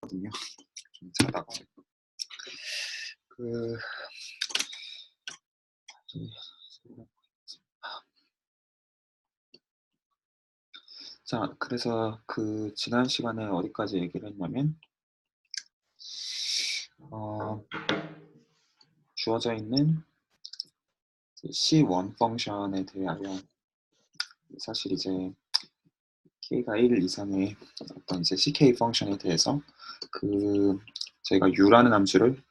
있거든요. 좀 자다가 그 자, 그래서 그 지난 시간에 어디까지 얘기를 했냐면 어, 주어져 있는 C1 펑션에 대하여 사실 이제 k가 1 이상의 어떤 이제 ck 펑션에 대해서 그 저희가 u라는 함수를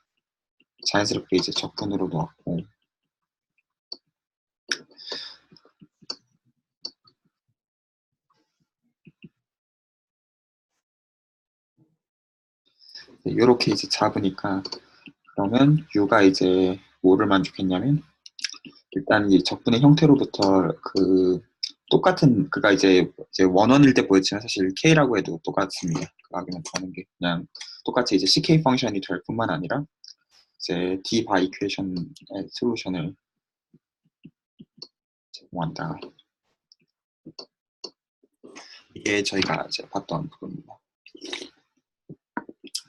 자연스럽게 이제 적분으로 놓았고 이렇게 이제 잡으니까 그러면 u가 이제 뭐를 만족했냐면 일단 이 적분의 형태로부터 그 똑같은 그가 이제 원원일 때 보였지만 사실 k라고 해도 똑같습니다. 그 아규먼트 하는 게 그냥 똑같이 이제 ck 펑션이 될 뿐만 아니라 이제 d 바 이퀘이션의 솔루션을 제공한다. 이게 저희가 이제 봤던 부분입니다.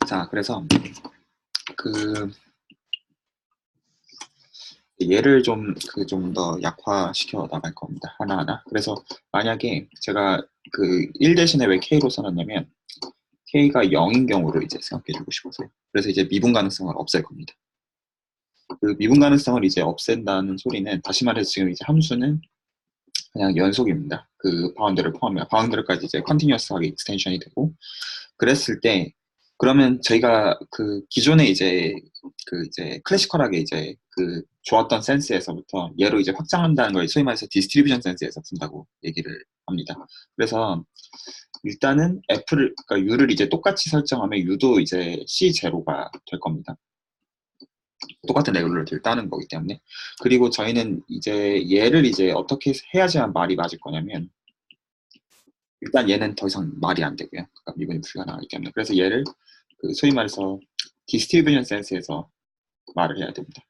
자, 그래서 그 얘를 좀 더 약화시켜 나갈 겁니다. 하나하나. 그래서 만약에 제가 그 1 대신에 왜 k로 써놨냐면 k가 0인 경우를 이제 생각해주고 싶어서요. 그래서 이제 미분 가능성을 없앨 겁니다. 그 미분 가능성을 이제 없앤다는 소리는 다시 말해서 지금 이제 함수는 그냥 연속입니다. 그 바운드를 포함해 바운드까지 이제 컨티뉴어스하게 익스텐션이 되고 그랬을 때 그러면 저희가 그 기존에 이제 클래시컬하게 이제 그 좋았던 센스에서부터 얘로 이제 확장한다는 걸 소위 말해서 디스트리뷰션 센스에서 푼다고 얘기를 합니다. 그래서 일단은 f를 그러니까 u를 이제 똑같이 설정하면 u도 이제 c0가 될 겁니다. 똑같은 레귤러를 따는 거기 때문에. 그리고 저희는 이제 얘를 이제 어떻게 해야지만 말이 맞을 거냐면 일단 얘는 더 이상 말이 안 되고요. 그러니까 미분이 불가능하기 때문에. 그래서 얘를 그 소위 말해서 디스트리뷰션 센스에서 말을 해야 됩니다.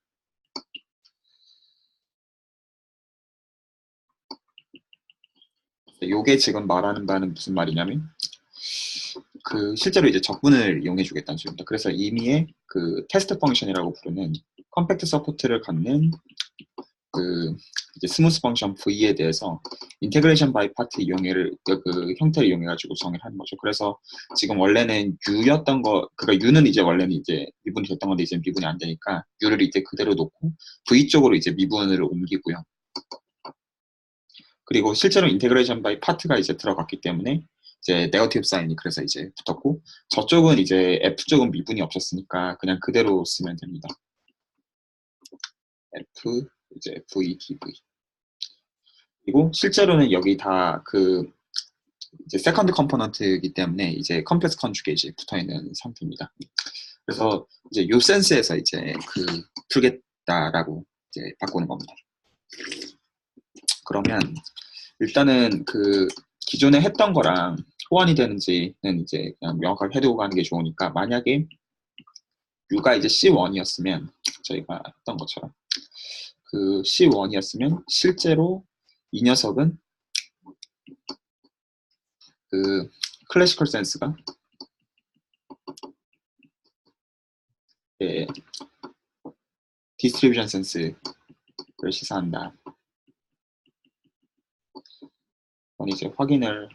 요게 지금 말하는 바는 무슨 말이냐면 그 실제로 이제 적분을 이용해 주겠다는 소리입니다. 그래서 이미의 그 테스트 펑션이라고 부르는 컴팩트 서포트를 갖는 그 이제 스무스 펑션 V에 대해서 인테그레이션 바이 파트 이용해를 그 형태를 이용해 가지고 정의를 하는 거죠. 그래서 지금 원래는 U였던 거, 그러니까 U는 이제 원래는 이제 미분이 됐던 건데 이제 미분이 안 되니까 U를 이제 그대로 놓고 V 쪽으로 이제 미분을 옮기고요. 그리고 실제로 인테그레이션 바이 파트가 이제 들어갔기 때문에 이제 네거티브 사인이 그래서 이제 붙었고 저쪽은 이제 F 쪽은 미분이 없었으니까 그냥 그대로 쓰면 됩니다. F 이제 V dV. 그리고 실제로는 여기 다 그 이제 세컨드 컴포넌트이기 때문에 이제 컴플렉스 컨주게이트에 붙어 있는 상태입니다. 그래서 이제 요 센스에서 이제 그 풀겠다라고 이제 바꾸는 겁니다. 그러면 일단은 그 기존에 했던 거랑 호환이 되는지는 이제 그냥 명확하게 해두고 가는 게 좋으니까 만약에 U가 이제 C1이었으면 저희가 했던 것처럼 그 C1이었으면 실제로 이 녀석은 그 클래시컬 센스가 예, 디스트리뷰션 센스를 시사한다. 그건 이제 확인을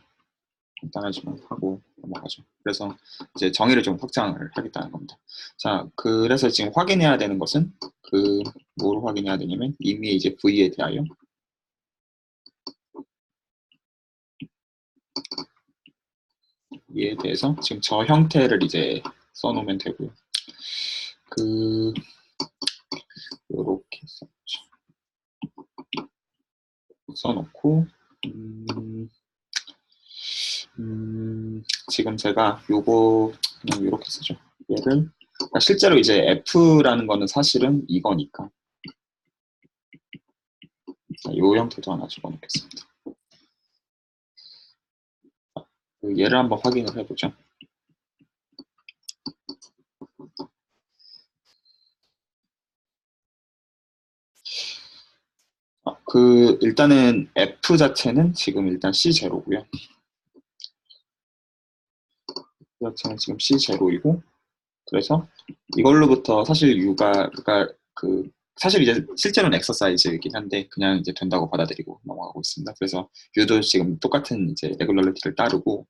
간단하지만 하고 넘어가죠. 그래서 이제 정의를 좀 확장을 하겠다는 겁니다. 자, 그래서 지금 확인해야 되는 것은 그 뭐로 확인해야 되냐면 이미 이제 V에 대하여 이에 대해서 지금 저 형태를 이제 써놓으면 되고요. 그 요렇게 써놓고 지금 제가 요거 그냥 요렇게 쓰죠. 얘를 실제로 이제 F라는 거는 사실은 이거니까 요 형태도 하나 집어넣겠습니다. 얘를 한번 확인을 해보죠. 그 일단은 F 자체는 지금 일단 C0고요. 자체는 지금 C0이고, 그래서 이걸로부터 사실 U가, 그러니까 사실 이제 실제로는 엑서사이즈이긴 한데, 그냥 이제 된다고 받아들이고 넘어가고 있습니다. 그래서 U도 지금 똑같은 이제 레귤러리티를 따르고,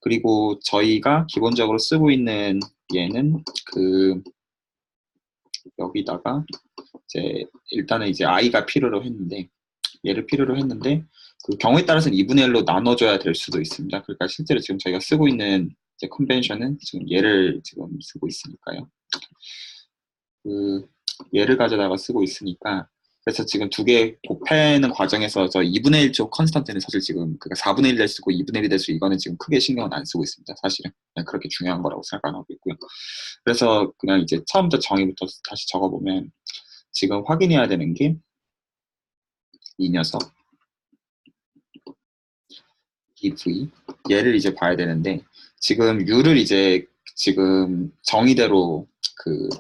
그리고 저희가 기본적으로 쓰고 있는 얘는 여기다가 이제 일단은 이제 i가 필요로 했는데, 얘를 필요로 했는데, 그 경우에 따라서는 2분의 1로 나눠줘야 될 수도 있습니다. 그러니까 실제로 지금 저희가 쓰고 있는 이제 컨벤션은 지금 얘를 지금 쓰고 있으니까요. 얘를 가져다가 쓰고 있으니까, 그래서 지금 두 개 곱해는 과정에서 저 2분의 1쪽 컨스턴트는 사실 지금 그러니까 4분의 1 될 수 있고 2분의 1이 될 수, 이거는 지금 크게 신경은 안 쓰고 있습니다. 사실은 그냥 그렇게 중요한 거라고 생각하고 있고요. 그래서 그냥 이제 처음부터 정의부터 다시 적어보면, 지금 확인해야 되는 게 이 녀석 dv, 얘를 이제 봐야 되는데, 지금 u를 이제 지금 정의대로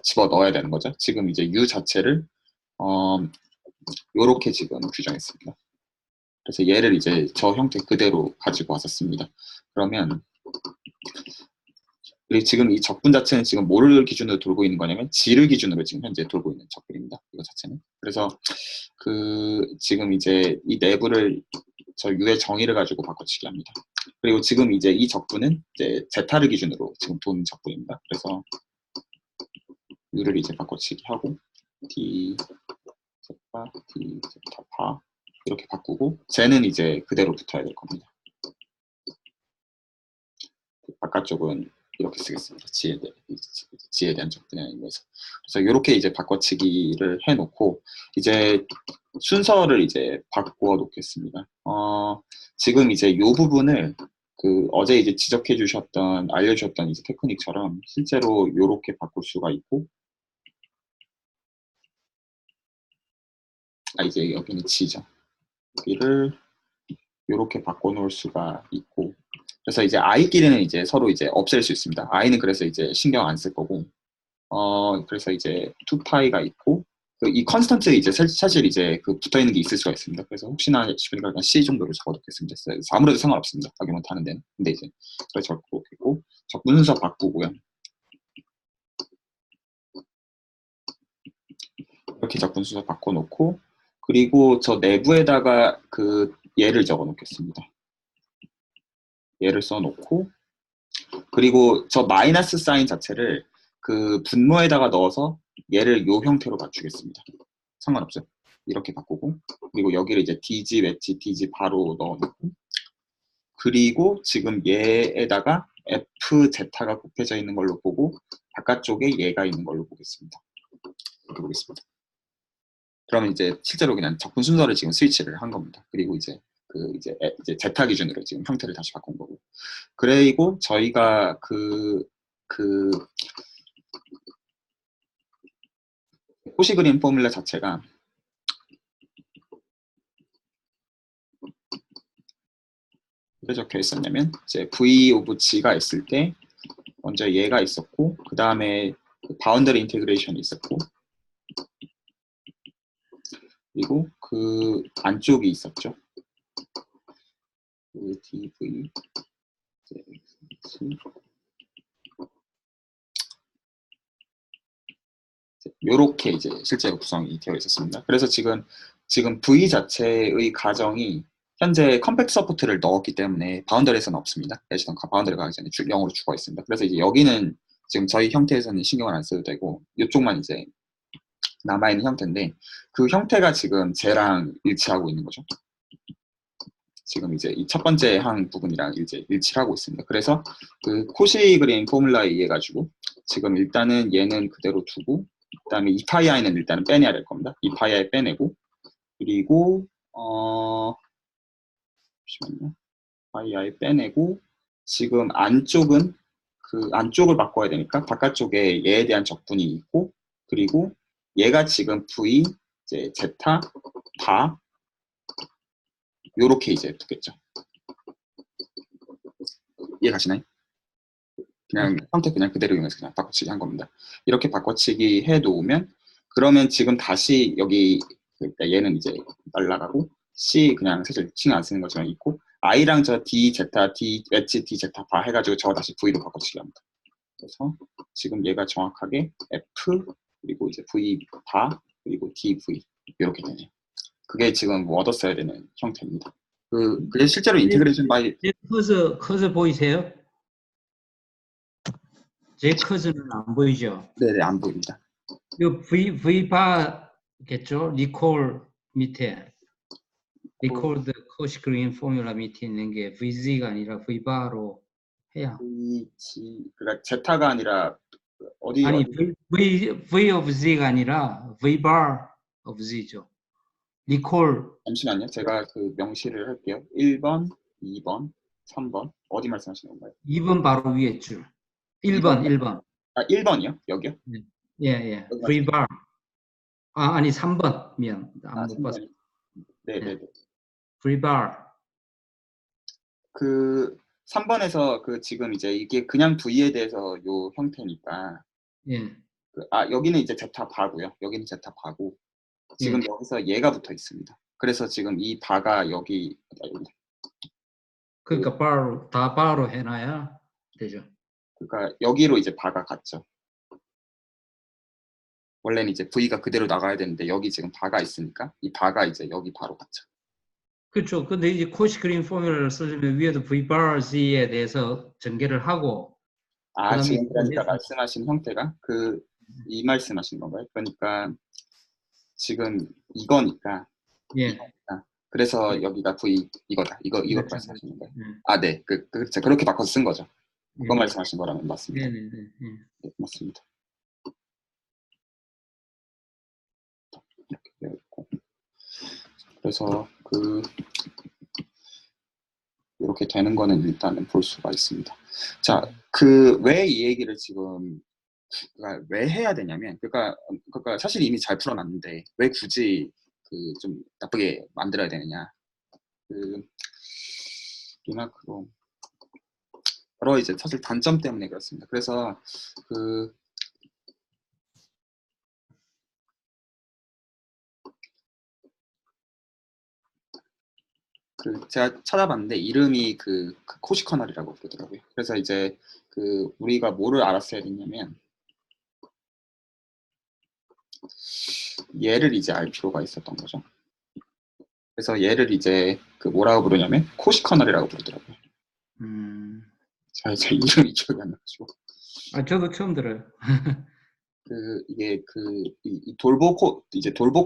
집어 넣어야 되는 거죠. 지금 이제 u 자체를 요렇게 지금 규정했습니다. 그래서 얘를 이제 저 형태 그대로 가지고 왔었습니다. 그러면 그리고 지금 이 적분 자체는 지금 뭐를 기준으로 돌고 있는 거냐면 G를 기준으로 지금 현재 돌고 있는 적분입니다. 이거 자체는. 그래서 지금 이제 이 내부를 저 U의 정의를 가지고 바꿔치기 합니다. 그리고 지금 이제 이 적분은 이제 제타를 기준으로 지금 도는 적분입니다. 그래서 U를 이제 바꿔치기 하고 D 제타, D 제타 파 이렇게 바꾸고, 쟤는 이제 그대로 붙어야 될 겁니다. 바깥쪽은 이렇게 쓰겠습니다. G에 대한 적분에 의해서. 그래서 이렇게 이제 바꿔치기를 해놓고, 이제 순서를 이제 바꾸어 놓겠습니다. 지금 이제 이 부분을 어제 이제 지적해 주셨던, 알려주셨던 이제 테크닉처럼 실제로 이렇게 바꿀 수가 있고, 이제 여기는 G죠. 여기를 이렇게 바꿔놓을 수가 있고, 그래서 이제 i끼리는 이제 서로 이제 없앨 수 있습니다. i는 그래서 이제 신경 안 쓸 거고, 그래서 이제 2파이가 있고, 이 컨스턴트 이제 사실 이제 붙어 있는 게 있을 수가 있습니다. 그래서 혹시나 싶으니까 그냥 C 정도로 적어놓겠습니다. 아무래도 상관없습니다. 아규먼트 하는 데는. 근데 이제 그래 적어놓겠고, 적분 순서 바꾸고요. 이렇게 적분 순서 바꿔놓고, 그리고 저 내부에다가 얘를 적어놓겠습니다. 얘를 써놓고, 그리고 저 마이너스 사인 자체를 분모에다가 넣어서 얘를 요 형태로 맞추겠습니다. 상관없어요. 이렇게 바꾸고, 그리고 여기를 이제 dg, 웨지, dg 바로 넣어놓고, 그리고 지금 얘에다가 fz가 곱해져 있는 걸로 보고, 바깥쪽에 얘가 있는 걸로 보겠습니다. 이렇게 보겠습니다. 그러면 이제 실제로 그냥 적분 순서를 지금 스위치를 한 겁니다. 그리고 이제 이제 제타 기준으로 지금 형태를 다시 바꾼 거고. 그리고 저희가 코시 그린 포뮬러 자체가 어떻게 적혀 있었냐면, 이제 V 오브 G가 있을 때 먼저 얘가 있었고, 그 다음에 바운더리 인테그레이션이 있었고, 그리고 안쪽이 있었죠. dv 요렇게 이제 실제로 구성이 되어 있었습니다. 그래서 지금 V 자체의 가정이 현재 컴팩트 서포트를 넣었기 때문에 바운더리에서는 없습니다. 레지던 바운더리가 가기 전에 0으로 죽어 있습니다. 그래서 이제 여기는 지금 저희 형태에서는 신경을 안 써도 되고, 이쪽만 이제 남아있는 형태인데, 그 형태가 지금 쟤랑 일치하고 있는 거죠. 지금 이제 이 첫 번째 항 부분이랑 이제 일치를 하고 있습니다. 그래서 코시 그린 포뮬라에 의해 가지고 지금 일단은 얘는 그대로 두고, 그 다음에 2파이아이는 일단은 빼내야 될 겁니다. 2파이아이 빼내고, 그리고 잠시만요. 파이아이 빼내고, 지금 안쪽은 안쪽을 바꿔야 되니까 바깥쪽에 얘에 대한 적분이 있고, 그리고 얘가 지금 V, 이제 제타, 다 요렇게 이제 두겠죠. 이해 가시나요? 그냥 형태 그냥 그대로 이용해서 그냥 바꿔치기 한 겁니다. 이렇게 바꿔치기 해 놓으면, 그러면 지금 다시 여기 그러니까 얘는 이제 날라가고, C 그냥 사실 신경 안 쓰는 것처럼 있고, i랑 저 d, z, d, h, d, z 바 해가지고 저거 다시 v로 바꿔주게 합니다. 그래서 지금 얘가 정확하게 f 그리고 이제 v 바 그리고 dv 이렇게 되네요. 그게 지금 뭐 얻었어야 되는 형태입니다. 그게 실제로 인테그레이션 바이 제 커서 보이세요? 제 커서는 안 보이죠? 네네 안 보입니다. 이 V 바겠죠? 리콜 밑에 리콜 드 코시크린 포뮬라 밑에 있는 게 VZ가 아니라 V 바로 해야. 그러니까 제타가 아니라 어디 아니 어디 V of Z가 아니라 V bar of Z죠. 리콜 잠시만요. 제가 그 명시를 할게요. 1번, 2번, 3번 어디 말씀하시는 건가요? 2번 바로 위에 줄. 1번. 아 1번이요? 여기요? 예. V bar. 아니 3번. 미안. 아, 못 봤어. 네네네. V bar. 그 3번에서 그 지금 이제 이게 그냥 V에 대해서 요 형태니까 예. 여기는 이제 제타 바고요. 여기는 제타 바고 지금 여기서 얘가 붙어 있습니다. 그래서 지금 이 바가 여기 그러니까 바로 다 바로 해놔야 되죠. 그러니까 여기로 이제 바가 갔죠. 원래는 이제 V가 그대로 나가야 되는데 여기 지금 바가 있으니까 이 바가 이제 여기 바로 갔죠. 그렇죠. 근데 이제 코시크린 포뮬러를 쓰려면 위에도 V bar Z에 대해서 전개를 하고 지금 그러니까 말씀하신 형태가 이 말씀하신 건가요? 그러니까 지금 이거니까 예. 그래서 여기가 V 이거다. 이거 그렇죠. 말씀하시는 거예요. 네. 그렇죠. 그렇게 바꿔서 쓴 거죠. 그거 말씀하신 거라면 맞습니다. 네, 맞습니다. 이렇게 되어 있고. 그래서 이렇게 되는 거는 일단은 볼 수가 있습니다. 자, 왜 이 얘기를 지금 왜 해야 되냐면 그러니까 사실 이미 잘 풀어놨는데 왜 굳이 좀 나쁘게 만들어야 되느냐. 리마크로 여러 이제 사실 단점 때문에 그렇습니다. 그래서 제가 찾아봤는데 이름이 코시커널이라고 부르더라고요. 그래서 이제 우리가 뭐를 알았어야 됐냐면 얘를 이제 알 필요가 있었던 거죠. 그래서 얘를 이제 뭐라고 부르냐면 코시커널이라고 부르더라고요. 제 이름이 기억이 안 나가지고. 저도 처음 들어요. 이게 이 돌보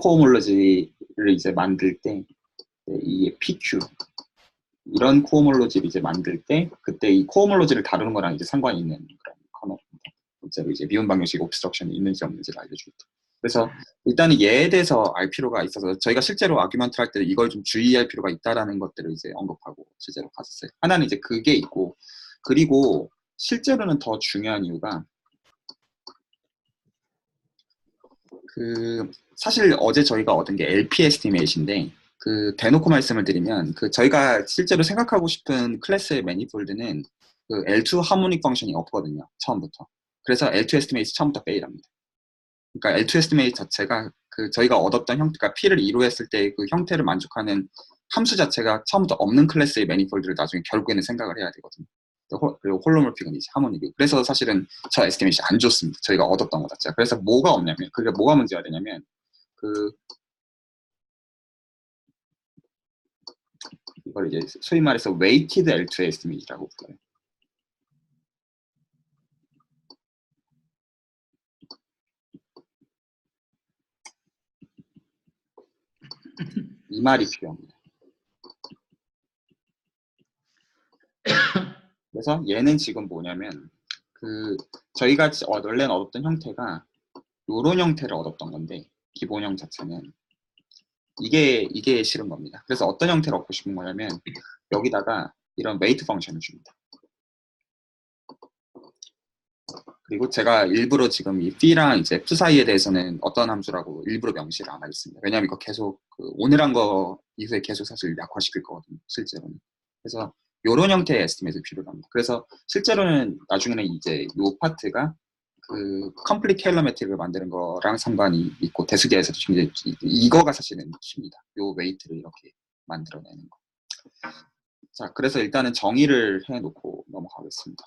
코호몰로지를 이제 만들 때 이게 PQ 이런 코호몰로지를 이제 만들 때 그때 이 코호몰로지를 다루는 거랑 이제 상관이 있는 그런 커널입니다. 실제로 이제 미분 방정식 옵스트럭션이 있는지 없는지를 알려주겠다. 그래서 일단은 얘에 대해서 알 필요가 있어서 저희가 실제로 아규먼트 할 때 이걸 좀 주의할 필요가 있다라는 것들을 이제 언급하고 실제로 갔었어요. 하나는 이제 그게 있고 그리고 실제로는 더 중요한 이유가 사실 어제 저희가 얻은 게 LP 에스티메이트인데 대놓고 말씀을 드리면 저희가 실제로 생각하고 싶은 클래스의 매니폴드는 L2 하모닉 펑션이 없거든요. 처음부터. 그래서 L2 에스티메이트 처음부터 페일합니다. 그러니까 L2 에스티메이트 자체가 저희가 얻었던 형태가 P를 이루했을 때 그 형태를 만족하는 함수 자체가 처음부터 없는 클래스의 매니폴드를 나중에 결국에는 생각을 해야 되거든요. 그리고 홀로몰픽은 이제 하모닉이고 그래서 사실은 저 에스티메이션이 안 좋습니다. 저희가 얻었던 것 자체가. 그래서 뭐가 없냐면 그게 뭐가 문제가 되냐면 이걸 이제 소위 말해서 weighted L2 estimate라고 불러요. 이 말이 필요합니다. 그래서 얘는 지금 뭐냐면 저희가 원래는 얻었던 형태가 요런 형태를 얻었던 건데 기본형 자체는 이게 싫은 겁니다. 그래서 어떤 형태를 얻고 싶은 거냐면 여기다가 이런 웨이트 펑션을 줍니다. 그리고 제가 일부러 지금 이 P랑 이제 F 사이에 대해서는 어떤 함수라고 일부러 명시를 안 하겠습니다. 왜냐하면 이거 계속 오늘 한 거 이후에 계속 사실 약화시킬 거거든요. 실제로는. 그래서 이런 형태의 에스티메이트를 필요로 합니다. 그래서 실제로는 나중에는 이제 이 파트가 컴플릿 케일러 매트릭을 만드는 거랑 상관이 있고 대수계에서도 굉장히 이거가 사실은 키입니다. 요 웨이트를 이렇게 만들어내는 거. 자, 그래서 일단은 정의를 해놓고 넘어가겠습니다.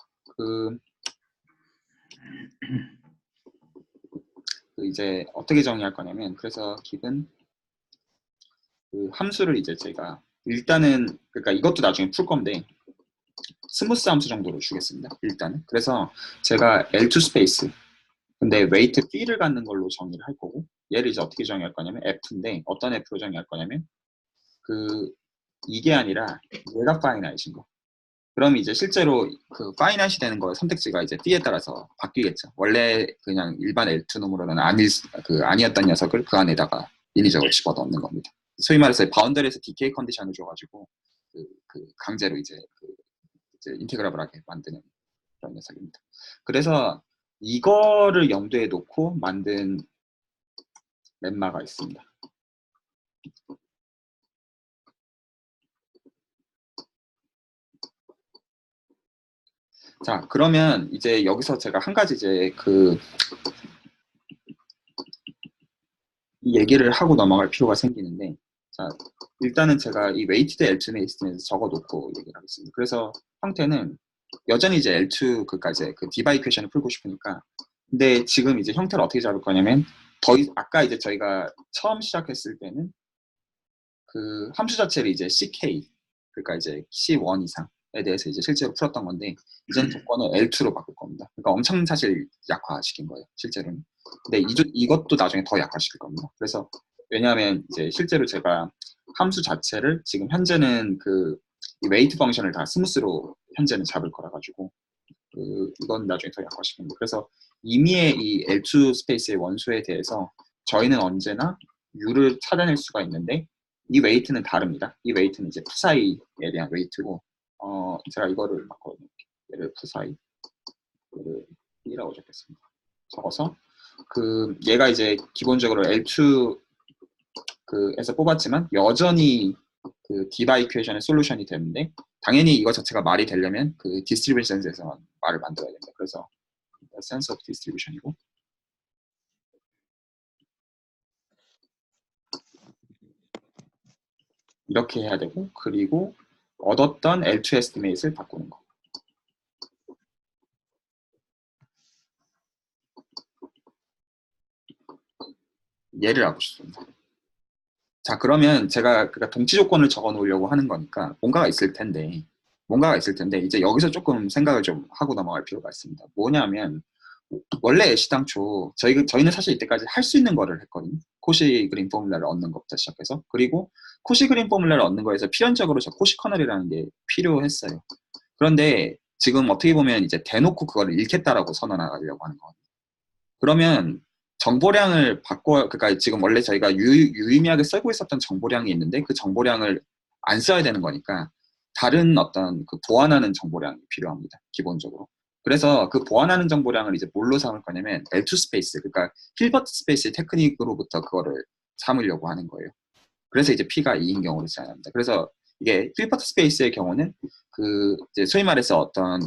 이제 어떻게 정의할 거냐면, 그래서 기본 그 함수를 이제 제가 일단은, 그러니까 이것도 나중에 풀 건데 스무스 함수 정도로 주겠습니다. 일단은. 그래서 제가 L2 스페이스, 근데 웨이트 B를 갖는 걸로 정의를 할 거고, 얘를 이제 어떻게 정의할 거냐면 F인데, 어떤 F로 정의할 거냐면 이게 아니라 얘가 파이나이트인 거. 그럼 이제 실제로 그 파이나이트 되는 거 선택지가 이제 B에 따라서 바뀌겠죠. 원래 그냥 일반 L2 놈으로는 아니었던 녀석을 그 안에다가 인위적으로 집어넣는 겁니다. 소위 말해서 바운더리에서 디케이 컨디션을 줘가지고 강제로 이제 인테그라블하게 만드는 그런 녀석입니다. 그래서 이거를 염두에 놓고 만든 렘마가 있습니다. 자, 그러면 이제 여기서 제가 한 가지 이제 이 얘기를 하고 넘어갈 필요가 생기는데, 자, 일단은 제가 이 웨이티드 L2 메이슨에서 적어놓고 얘기를 하겠습니다. 그래서 형태는 여전히 이제 L2 그까지 그 디바 이퀘이션을 풀고 싶으니까, 근데 지금 이제 형태를 어떻게 잡을 거냐면 아까 이제 저희가 처음 시작했을 때는 그 함수 자체를 이제 CK, 그러니까 이제 C1 이상에 대해서 이제 실제로 풀었던 건데, 이제는 조건을 L2로 바꿀 겁니다. 그러니까 엄청 사실 약화시킨 거예요, 실제로는. 근데 이것도 나중에 더 약화시킬 겁니다. 그래서 왜냐하면 이제 실제로 제가 함수 자체를 지금 현재는 이 웨이트 펑션을 다 스무스로 현재는 잡을 거라 가지고 이건 나중에 더 약화시킵니다. 그래서 임의의 이 L2 스페이스의 원소에 대해서 저희는 언제나 U를 찾아낼 수가 있는데, 이 웨이트는 다릅니다. 이 웨이트는 이제 푸사이에 대한 웨이트고, 제가 이거를 바꿔볼게요. 얘를 푸사이, 얘를 1이라고 적겠습니다. 적어서 얘가 이제 기본적으로 L2 에서 뽑았지만 여전히 디바 이퀘이션의 솔루션이 되는데, 당연히 이거 자체가 말이 되려면 디스트리뷰션에서 말을 만들어야 됩니다. 그래서 sense of distribution이고, 이렇게 해야 되고, 그리고 얻었던 L2 estimate을 바꾸는 거. 얘를 하고 싶습니다. 자, 그러면 제가 동치 조건을 적어 놓으려고 하는 거니까 뭔가가 있을 텐데 이제 여기서 조금 생각을 좀 하고 넘어갈 필요가 있습니다. 뭐냐면 원래 애시당초 저희는 사실 이때까지 할 수 있는 거를 했거든요. 코시 그린 포뮬라를 얻는 것부터 시작해서, 그리고 코시 그린 포뮬라를 얻는 거에서 필연적으로 저 코시 커널이라는 게 필요했어요. 그런데 지금 어떻게 보면 이제 대놓고 그거를 잃겠다라고 선언하려고 하는 거거든요. 그러면 정보량을 그러니까 지금 원래 저희가 유의미하게 쓰고 있었던 정보량이 있는데 그 정보량을 안 써야 되는 거니까 다른 어떤 보완하는 정보량이 필요합니다, 기본적으로. 그래서 그 보완하는 정보량을 이제 뭘로 삼을 거냐면 L2 스페이스, 그러니까 힐버트 스페이스 테크닉으로부터 그거를 삼으려고 하는 거예요. 그래서 이제 P가 2인 경우를 써야 합니다. 그래서 이게 힐버트 스페이스의 경우는 이제 소위 말해서 어떤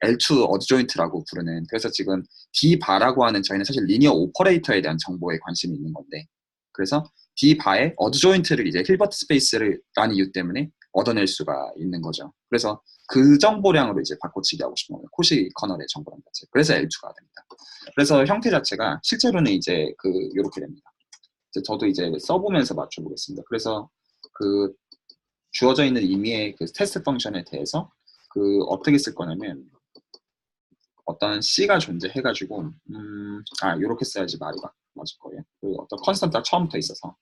L2 어드 조인트라고 부르는, 그래서 지금 D-바라고 하는, 저희는 사실 리니어 오퍼레이터에 대한 정보에 관심이 있는 건데, 그래서 D-바의 어드 조인트를 이제 힐버트 스페이스라는 이유 때문에 얻어낼 수가 있는 거죠. 그래서 그 정보량으로 이제 바꿔치기 하고 싶은 거예요. 코시 커널의 정보량 자체. 그래서 L2가 됩니다. 그래서 형태 자체가 실제로는 이제 요렇게 됩니다. 저도 이제 써보면서 맞춰보겠습니다. 그래서 주어져 있는 의미의 테스트 펑션에 대해서 어떻게 쓸 거냐면, 어떤 C가 존재해가지고 요렇게 써야지 말이 맞을 거예요. 어떤 컨스턴트가 처음부터 있어서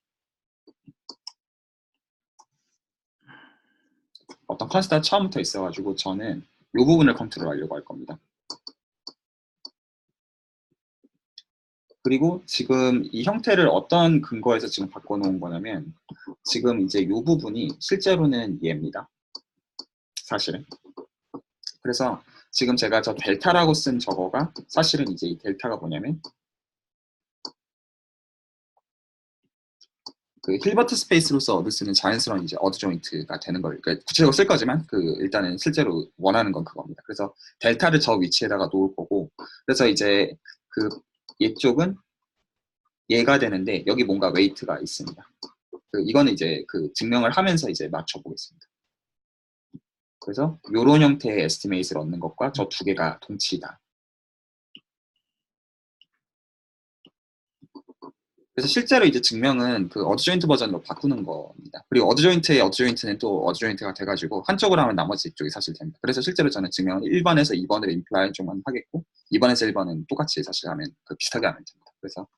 있어가지고 저는 이 부분을 컨트롤하려고 할 겁니다. 그리고 지금 이 형태를 어떤 근거에서 지금 바꿔놓은 거냐면, 지금 이제 이 부분이 실제로는 얘입니다, 사실은. 그래서 지금 제가 저 델타라고 쓴 저거가 사실은 이제 이 델타가 뭐냐면 힐버트 스페이스로서 얻을 수 있는 자연스러운 이제 어드 조인트가 되는 걸, 그러니까 구체적으로 쓸 거지만 일단은 실제로 원하는 건 그겁니다. 그래서 델타를 저 위치에다가 놓을 거고, 그래서 이제 이쪽은 얘가 되는데 여기 뭔가 웨이트가 있습니다. 이거는 이제 증명을 하면서 이제 맞춰보겠습니다. 그래서 이런 형태의 에스티메이트를 얻는 것과 저 두 개가 동치다. 그래서 실제로 이제 증명은 그 어드조인트 버전으로 바꾸는 겁니다. 그리고 어드조인트의 어드조인트는 또 어드조인트가 돼가지고 한쪽으로 하면 나머지 쪽이 사실 됩니다. 그래서 실제로 저는 증명은 1번에서 2번을 임플라이 쪽만 하겠고 2번에서 1번은 똑같이 사실 하면 그 비슷하게 하면 됩니다. 그래서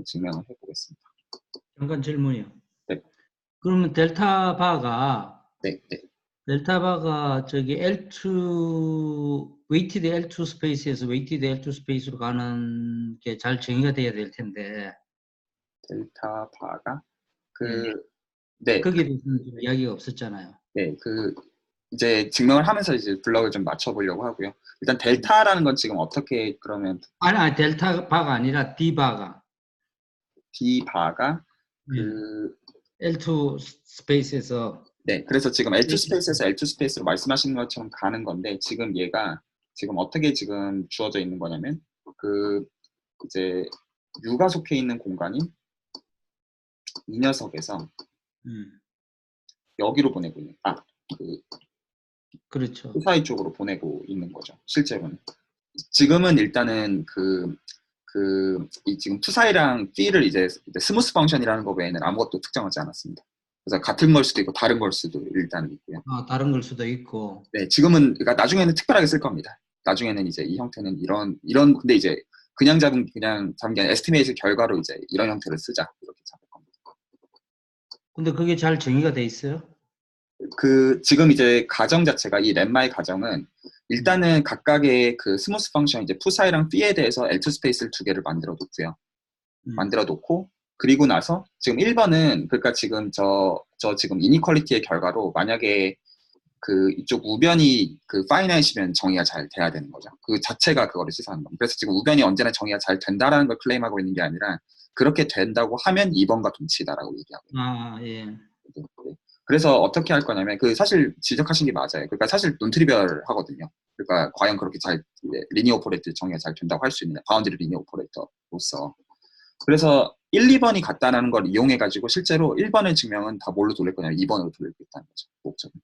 증명을 해보겠습니다. 잠깐 질문이요. 네. 그러면 델타 바가 네, 네. 델타 바가 저기 L2 웨이티드 L2 스페이스에서 웨이티드 L2 스페이스로 가는 게 잘 정의가 돼야 될 텐데. 델타 바가 예. 네, 거기에 대해서는 좀 이야기가 없었잖아요. 네, 이제 증명을 하면서 이제 블럭을 좀 맞춰보려고 하고요. 일단 델타라는 건 지금 어떻게 그러면 아니 델타 바가 아니라 D 바가. D 바가 L2 스페이스에서 네, 그래서 지금 L2 스페이스에서 L2 스페이스로 말씀하시는 것처럼 가는 건데 지금 얘가 지금 어떻게 지금 주어져 있는 거냐면 이제 U가 속해 있는 공간이 이 녀석에서 여기로 보내고 있는 그렇죠. 푸사이 쪽으로 보내고 있는 거죠. 실제로는 지금은 일단은 이 지금 푸사이랑 B를 이제 스무스 펑션이라는 거 외에는 아무것도 특정하지 않았습니다. 그래서 같은 걸 수도 있고 다른 걸 수도 일단 있고요. 다른 걸 수도 있고. 네, 지금은 그러니까 나중에는 특별하게 쓸 겁니다. 나중에는 이제 이 형태는 이런 근데 이제 그냥 잡은 게 아니라 에스티메이트 결과로 이제 이런 형태를 쓰자 이렇게 잡을 겁니다. 근데 그게 잘 정의가 돼 있어요? 지금 이제 가정 자체가 이 렘마의 가정은 일단은 각각의 그 스무스 펑션 이제 푸사이랑 B에 대해서 L2 스페이스를 두 개를 만들어 놓고요. 만들어 놓고 그리고 나서 지금 1번은 그러니까 지금 저 지금 이니퀄리티의 결과로 만약에 이쪽 우변이 파이나이시면 정의가 잘 돼야 되는 거죠. 그 자체가 그거를 시사하는 겁니다. 그래서 지금 우변이 언제나 정의가 잘 된다라는 걸 클레임하고 있는 게 아니라 그렇게 된다고 하면 2번과 동치다라고 얘기하고 있습니다. 예. 네. 그래서 어떻게 할 거냐면 사실 지적하신 게 맞아요. 그러니까 사실 논트리비얼 하거든요. 그러니까 과연 그렇게 잘 리니어 오퍼레이터 정의가 잘 된다고 할 수 있느냐. 바운드리 리니어 오퍼레이터로서. 그래서 1, 2번이 같다는 걸 이용해가지고 실제로 1번의 증명은 다 뭘로 돌릴 거냐면 2번으로 돌리겠다는 거죠. 목적은.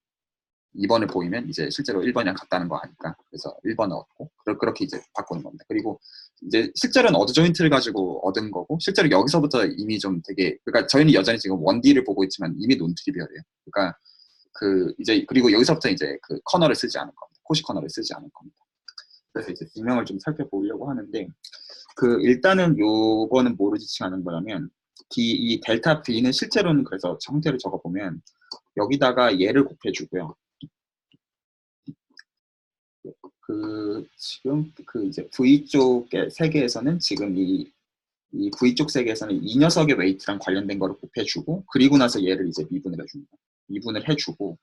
2번을 보이면 이제 실제로 1번이랑 같다는 거 아니까 그래서 1번을 얻고 그렇게 이제 바꾸는 겁니다. 그리고 이제 실제로는 어드 조인트를 가지고 얻은 거고 실제로 여기서부터 이미 좀 되게 그러니까 저희는 여전히 지금 1D를 보고 있지만 이미 논트리비얼이에요. 그러니까 이제 그리고 여기서부터 이제 커널을 쓰지 않을 겁니다. 코시 커널을 쓰지 않을 겁니다. 그래서 이제 증명을 좀 살펴보려고 하는데 일단은 요거는 뭐를 지칭하는 거냐면 이 델타 B는 실제로는 그래서 형태를 적어보면 여기다가 얘를 곱해주고요. 지금 이제 V 쪽 세계에서는 지금 이 V 쪽 세계에서는 이 녀석의 웨이트랑 관련된 거를 곱해주고 그리고 나서 얘를 이제 미분을 해줍니다. 미분을 해주고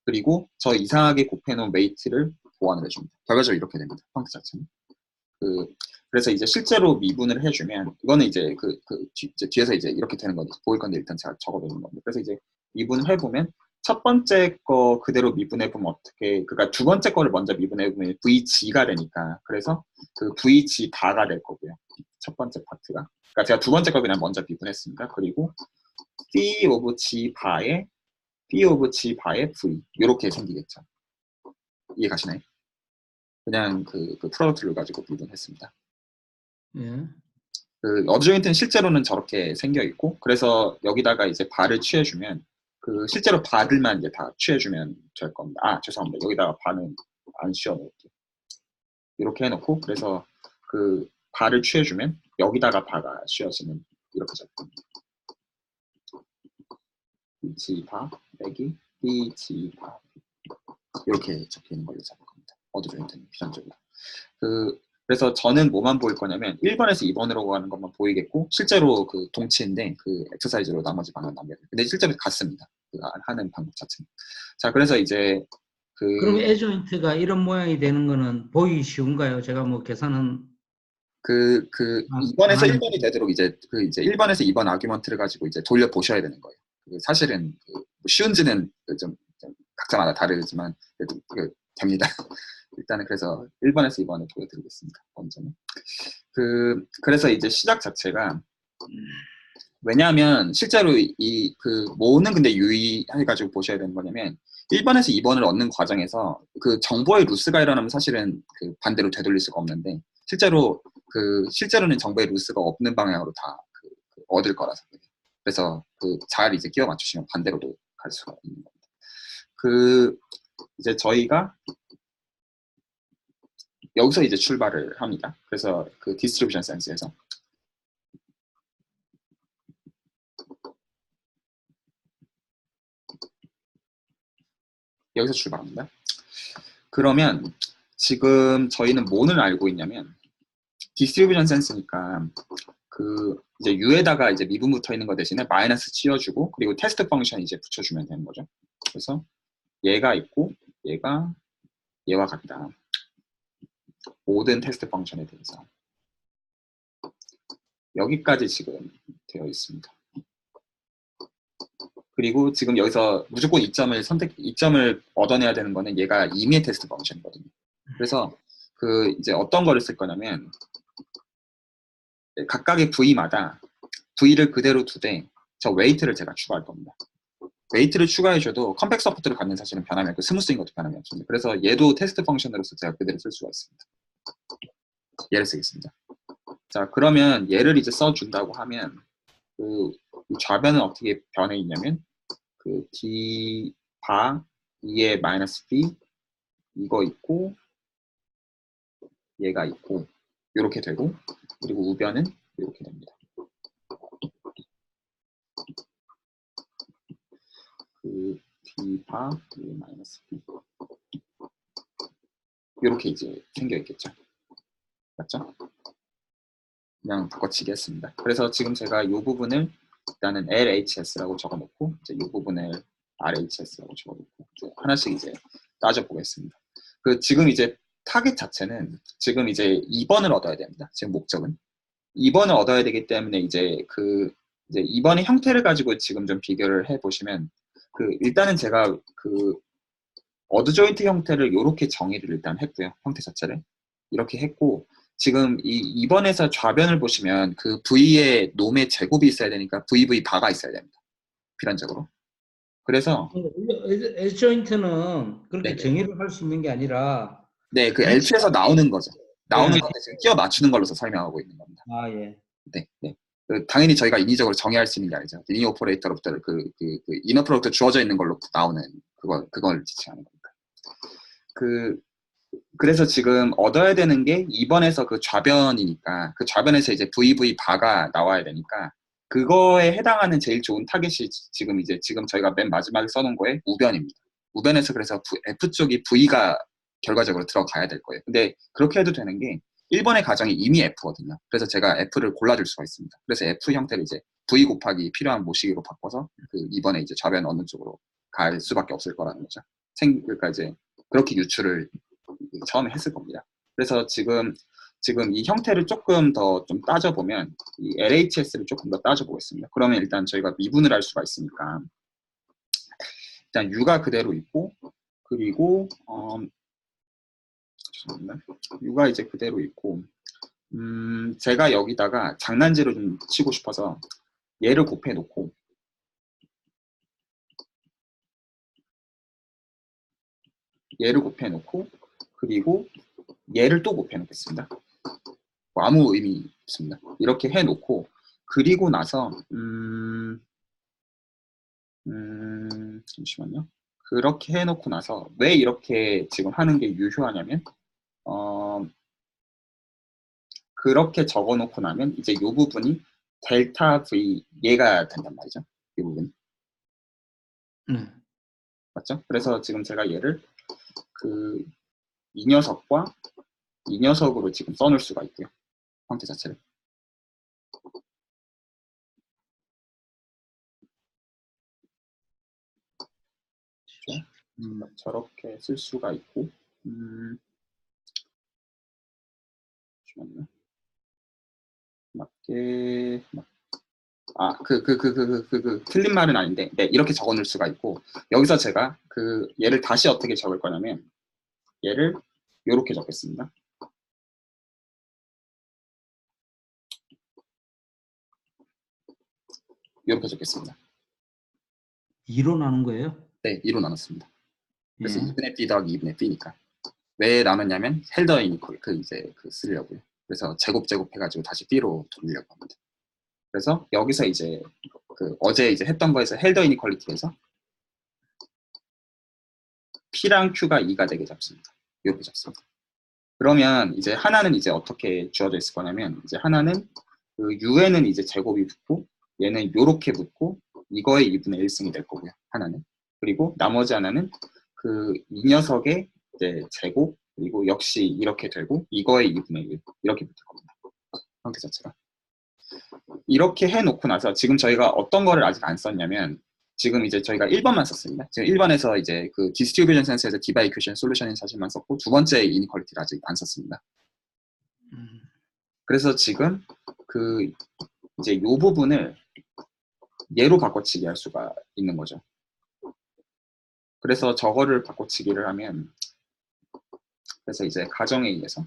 그리고 저 이상하게 곱해놓은 웨이트를 보완을 해줍니다. 결과적으로 이렇게 됩니다. 펑크 자체는. 그래서 이제 실제로 미분을 해주면 이거는 이제 이제 뒤에서 이제 이렇게 되는 건데 보일 건데 일단 제가 적어놓은 겁니다. 그래서 이제 미분을 해보면 첫 번째 거 그대로 미분해보면 그러니까 두 번째 거를 먼저 미분해보면 VG가 되니까 그래서 VG 바가 될 거고요. 첫 번째 파트가. 그러니까 제가 두 번째 거 그냥 먼저 미분했습니다. 그리고 B 오브 G 바에 B 오브 G 바에 V 이렇게 생기겠죠. 이해 가시나요? 그냥 프로덕트를 가지고 미분했습니다. 예. 어드조인트는 실제로는 저렇게 생겨 있고 그래서 여기다가 이제 바를 취해주면 실제로 바들만 이제 다 취해주면 될 겁니다. 죄송합니다. 여기다가 바는 안 씌워놓을게요. 이렇게 해놓고 그래서 바를 취해주면 여기다가 바가 씌워지는 이렇게 적을 겁니다. G 바 빼기 B G 바 이렇게 적혀 있는 걸로 잡을 겁니다. 어드조인트는 비전적으로. 그래서 저는 뭐만 보일 거냐면 1번에서 2번으로 가는 것만 보이겠고 실제로 동치인데 엑서사이즈로 나머지 방은 남겨요. 근데 실제로 같습니다. 하는 방법 자체는. 자, 그래서 이제 그럼 에조인트가 이런 모양이 되는 거는 보기 쉬운가요? 제가 뭐 계산은 2번에서 1번이 되도록 이제 1번에서 2번 아규먼트를 가지고 이제 돌려 보셔야 되는 거예요. 사실은 쉬운지는 좀 각자마다 다르지만 그래도 됩니다. 일단은 그래서 1번에서 2번을 보여드리겠습니다. 먼저는. 그래서 이제 시작 자체가 왜냐하면 실제로 뭐는 근데 유의해가지고 보셔야 되는 거냐면 1번에서 2번을 얻는 과정에서 그 정보의 루스가 일어나면 사실은 그 반대로 되돌릴 수가 없는데 실제로는 정보의 루스가 없는 방향으로 다 얻을 거라서 그래서 그 잘 이제 끼워 맞추시면 반대로도 갈 수가 있는 겁니다. 그 이제 저희가 여기서 이제 출발을 합니다. 그래서 그 디스트리뷰션 센스에서 여기서 출발합니다. 그러면 지금 저희는 뭐를 알고 있냐면 디스트리뷰션 센스니까 그 이제 U에다가 이제 미분 붙어 있는 거 대신에 마이너스 치워주고 그리고 테스트 펑션 이제 붙여주면 되는 거죠. 그래서 얘가 있고 얘가 얘와 같다. 모든 테스트 펑션에 대해서 여기까지 지금 되어 있습니다. 그리고 지금 여기서 무조건 이점을 얻어내야 되는 거는 얘가 임의 테스트 펑션이거든요. 그래서 그 이제 어떤 거를 쓸 거냐면 각각의 V마다 V를 그대로 두되 저 웨이트를 제가 추가할 겁니다. 웨이트를 추가해줘도 컴팩 서포트를 갖는 사실은 변함이 없고 스무스인 것도 변함이 없습니다. 그래서 얘도 테스트 펑션으로서 제가 그대로 쓸 수가 있습니다. 얘를 쓰겠습니다. 자, 그러면 얘를 이제 써준다고 하면 그 좌변은 어떻게 변해 있냐면 그 D 바 2의 마이너스 B 이거 있고 얘가 있고 이렇게 되고 그리고 우변은 이렇게 됩니다. 그 D 바 2의 마이너스 B 이렇게 이제 생겨 있겠죠. 맞죠? 그냥 바꿔치기 했습니다. 그래서 지금 제가 이 부분을 일단은 LHS라고 적어놓고 이제 이 부분을 RHS라고 적어놓고 하나씩 이제 따져보겠습니다. 그 지금 이제 타겟 자체는 지금 이제 2번을 얻어야 됩니다. 지금 목적은 2번을 얻어야 되기 때문에 이제 이제 2번의 형태를 가지고 지금 좀 비교를 해보시면 일단은 제가 어드 조인트 형태를 이렇게 정의를 일단 했고요. 형태 자체를 이렇게 했고 지금 이 2번에서 좌변을 보시면 그 V의 놈의 제곱이 있어야 되니까 VV 바가 있어야 됩니다. 필연적으로. 그래서 에지 조인트는 그렇게 네네. 정의를 할 수 있는 게 아니라 네, 그 위치가 L2에서 나오는 거죠. 나오는 네. 건데 지금 끼워 맞추는 걸로서 설명하고 있는 겁니다. 아 예. 네, 네. 당연히 저희가 인위적으로 정의할 수 있는 게 아니죠. 리니어 오퍼레이터로부터 이너 프로덕트 주어져 있는 걸로 나오는 그걸 지칭하는 겁니다. 그래서 지금 얻어야 되는 게 2번에서 그 좌변이니까 그 좌변에서 이제 VV 바가 나와야 되니까 그거에 해당하는 제일 좋은 타겟이 지금 저희가 맨 마지막에 써놓은 거에 우변입니다. 우변에서 그래서 F쪽이 V가 결과적으로 들어가야 될 거예요. 근데 그렇게 해도 되는 게 1번의 가정이 이미 F거든요. 그래서 제가 F를 골라줄 수가 있습니다. 그래서 F 형태를 이제 V 곱하기 필요한 모시기로 바꿔서 그 2번에 이제 좌변 어느 쪽으로 갈 수밖에 없을 거라는 거죠. 그러니까 이제 그렇게 유출을 처음에 했을 겁니다. 그래서 지금 이 형태를 조금 더 좀 따져보면 이 LHS를 조금 더 따져보겠습니다. 그러면 일단 저희가 미분을 할 수가 있으니까 일단 U가 그대로 있고 그리고 죄송합니다. U가 이제 그대로 있고 제가 여기다가 장난질을 좀 치고 싶어서 얘를 곱해 놓고 그리고 얘를 또 곱해 놓겠습니다. 뭐 아무 의미 없습니다. 이렇게 해 놓고 그리고 나서 잠시만요. 그렇게 해놓고 나서 왜 이렇게 지금 하는 게 유효하냐면 그렇게 적어놓고 나면 이제 이 부분이 델타 V 얘가 된단 말이죠. 이 부분 맞죠? 그래서 지금 제가 얘를 이 녀석과 이 녀석으로 지금 써놓을 수가 있고요. 형태 자체를. 저렇게 쓸 수가 있고 잠시만요. 맞게 틀린 말은 아닌데, 네, 이렇게 적어 놓을 수가 있고, 여기서 제가 얘를 다시 어떻게 적을 거냐면, 얘를 이렇게 적겠습니다. 이렇게 적겠습니다. 2로 나눈 거예요? 네, 2로 나눴습니다. 그래서 예. 2분의 b 더하기 2분의 b니까. 왜 나눴냐면 헬더 이니퀄 이제 쓰려고요. 그래서 제곱 해가지고 다시 b로 돌리려고 합니다. 그래서 여기서 이제 어제 이제 했던 거에서 헬더 이니퀄리티에서 p랑 q가 2가 되게 잡습니다. 이렇게 잡습니다. 그러면 이제 하나는 이제 어떻게 주어져 있을 거냐면, 이제 하나는 그 u에는 이제 제곱이 붙고 얘는 요렇게 붙고 이거의 2분의 1승이 될 거고요. 하나는. 그리고 나머지 하나는 이 녀석의 이제 제곱, 그리고 역시 이렇게 되고 이거의 2분의 1 이렇게 붙을 겁니다. 형태 자체가. 이렇게 해놓고 나서 지금 저희가 어떤 거를 아직 안 썼냐면, 지금 이제 저희가 1번만 썼습니다. 지금 1번에서 이제 그 디스트리뷰션 센스에서 디바 이퀘이션 솔루션인 사실만 썼고, 두 번째 이니퀄리티를 아직 안 썼습니다. 그래서 지금 이제 요 부분을 얘로 바꿔치기 할 수가 있는 거죠. 그래서 저거를 바꿔치기를 하면, 그래서 이제 가정에 의해서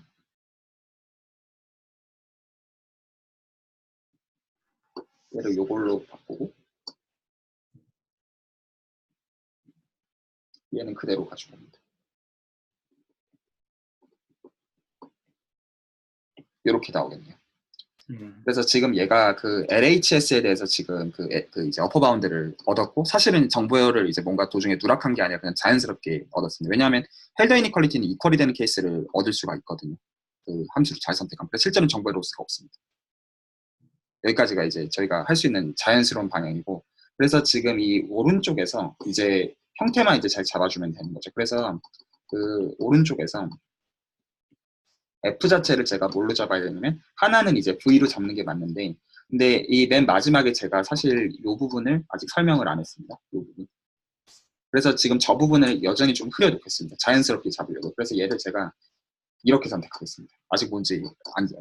얘를 요걸로 바꾸고 얘는 그대로 가지고 옵니다. 이렇게 나오겠네요. 그래서 지금 얘가 그 LHS에 대해서 지금 이제 어퍼 바운드를 얻었고, 사실은 정보열을 이제 뭔가 도중에 누락한 게 아니라 그냥 자연스럽게 얻었습니다. 왜냐하면 헬더 이니퀄리티는 이퀄이 되는 케이스를 얻을 수가 있거든요. 그 함수를 잘 선택하면. 그래서 실제로는 정보의 로스가 없습니다. 여기까지가 이제 저희가 할 수 있는 자연스러운 방향이고, 그래서 지금 이 오른쪽에서 이제 형태만 이제 잘 잡아주면 되는 거죠. 그래서 그 오른쪽에서 F 자체를 제가 뭘로 잡아야 되냐면, 하나는 이제 V로 잡는 게 맞는데, 근데 이 맨 마지막에 제가 사실 이 부분을 아직 설명을 안 했습니다. 이 부분. 그래서 지금 저 부분을 여전히 좀 흐려놓겠습니다. 자연스럽게 잡으려고. 그래서 얘를 제가 이렇게 선택하겠습니다. 아직 뭔지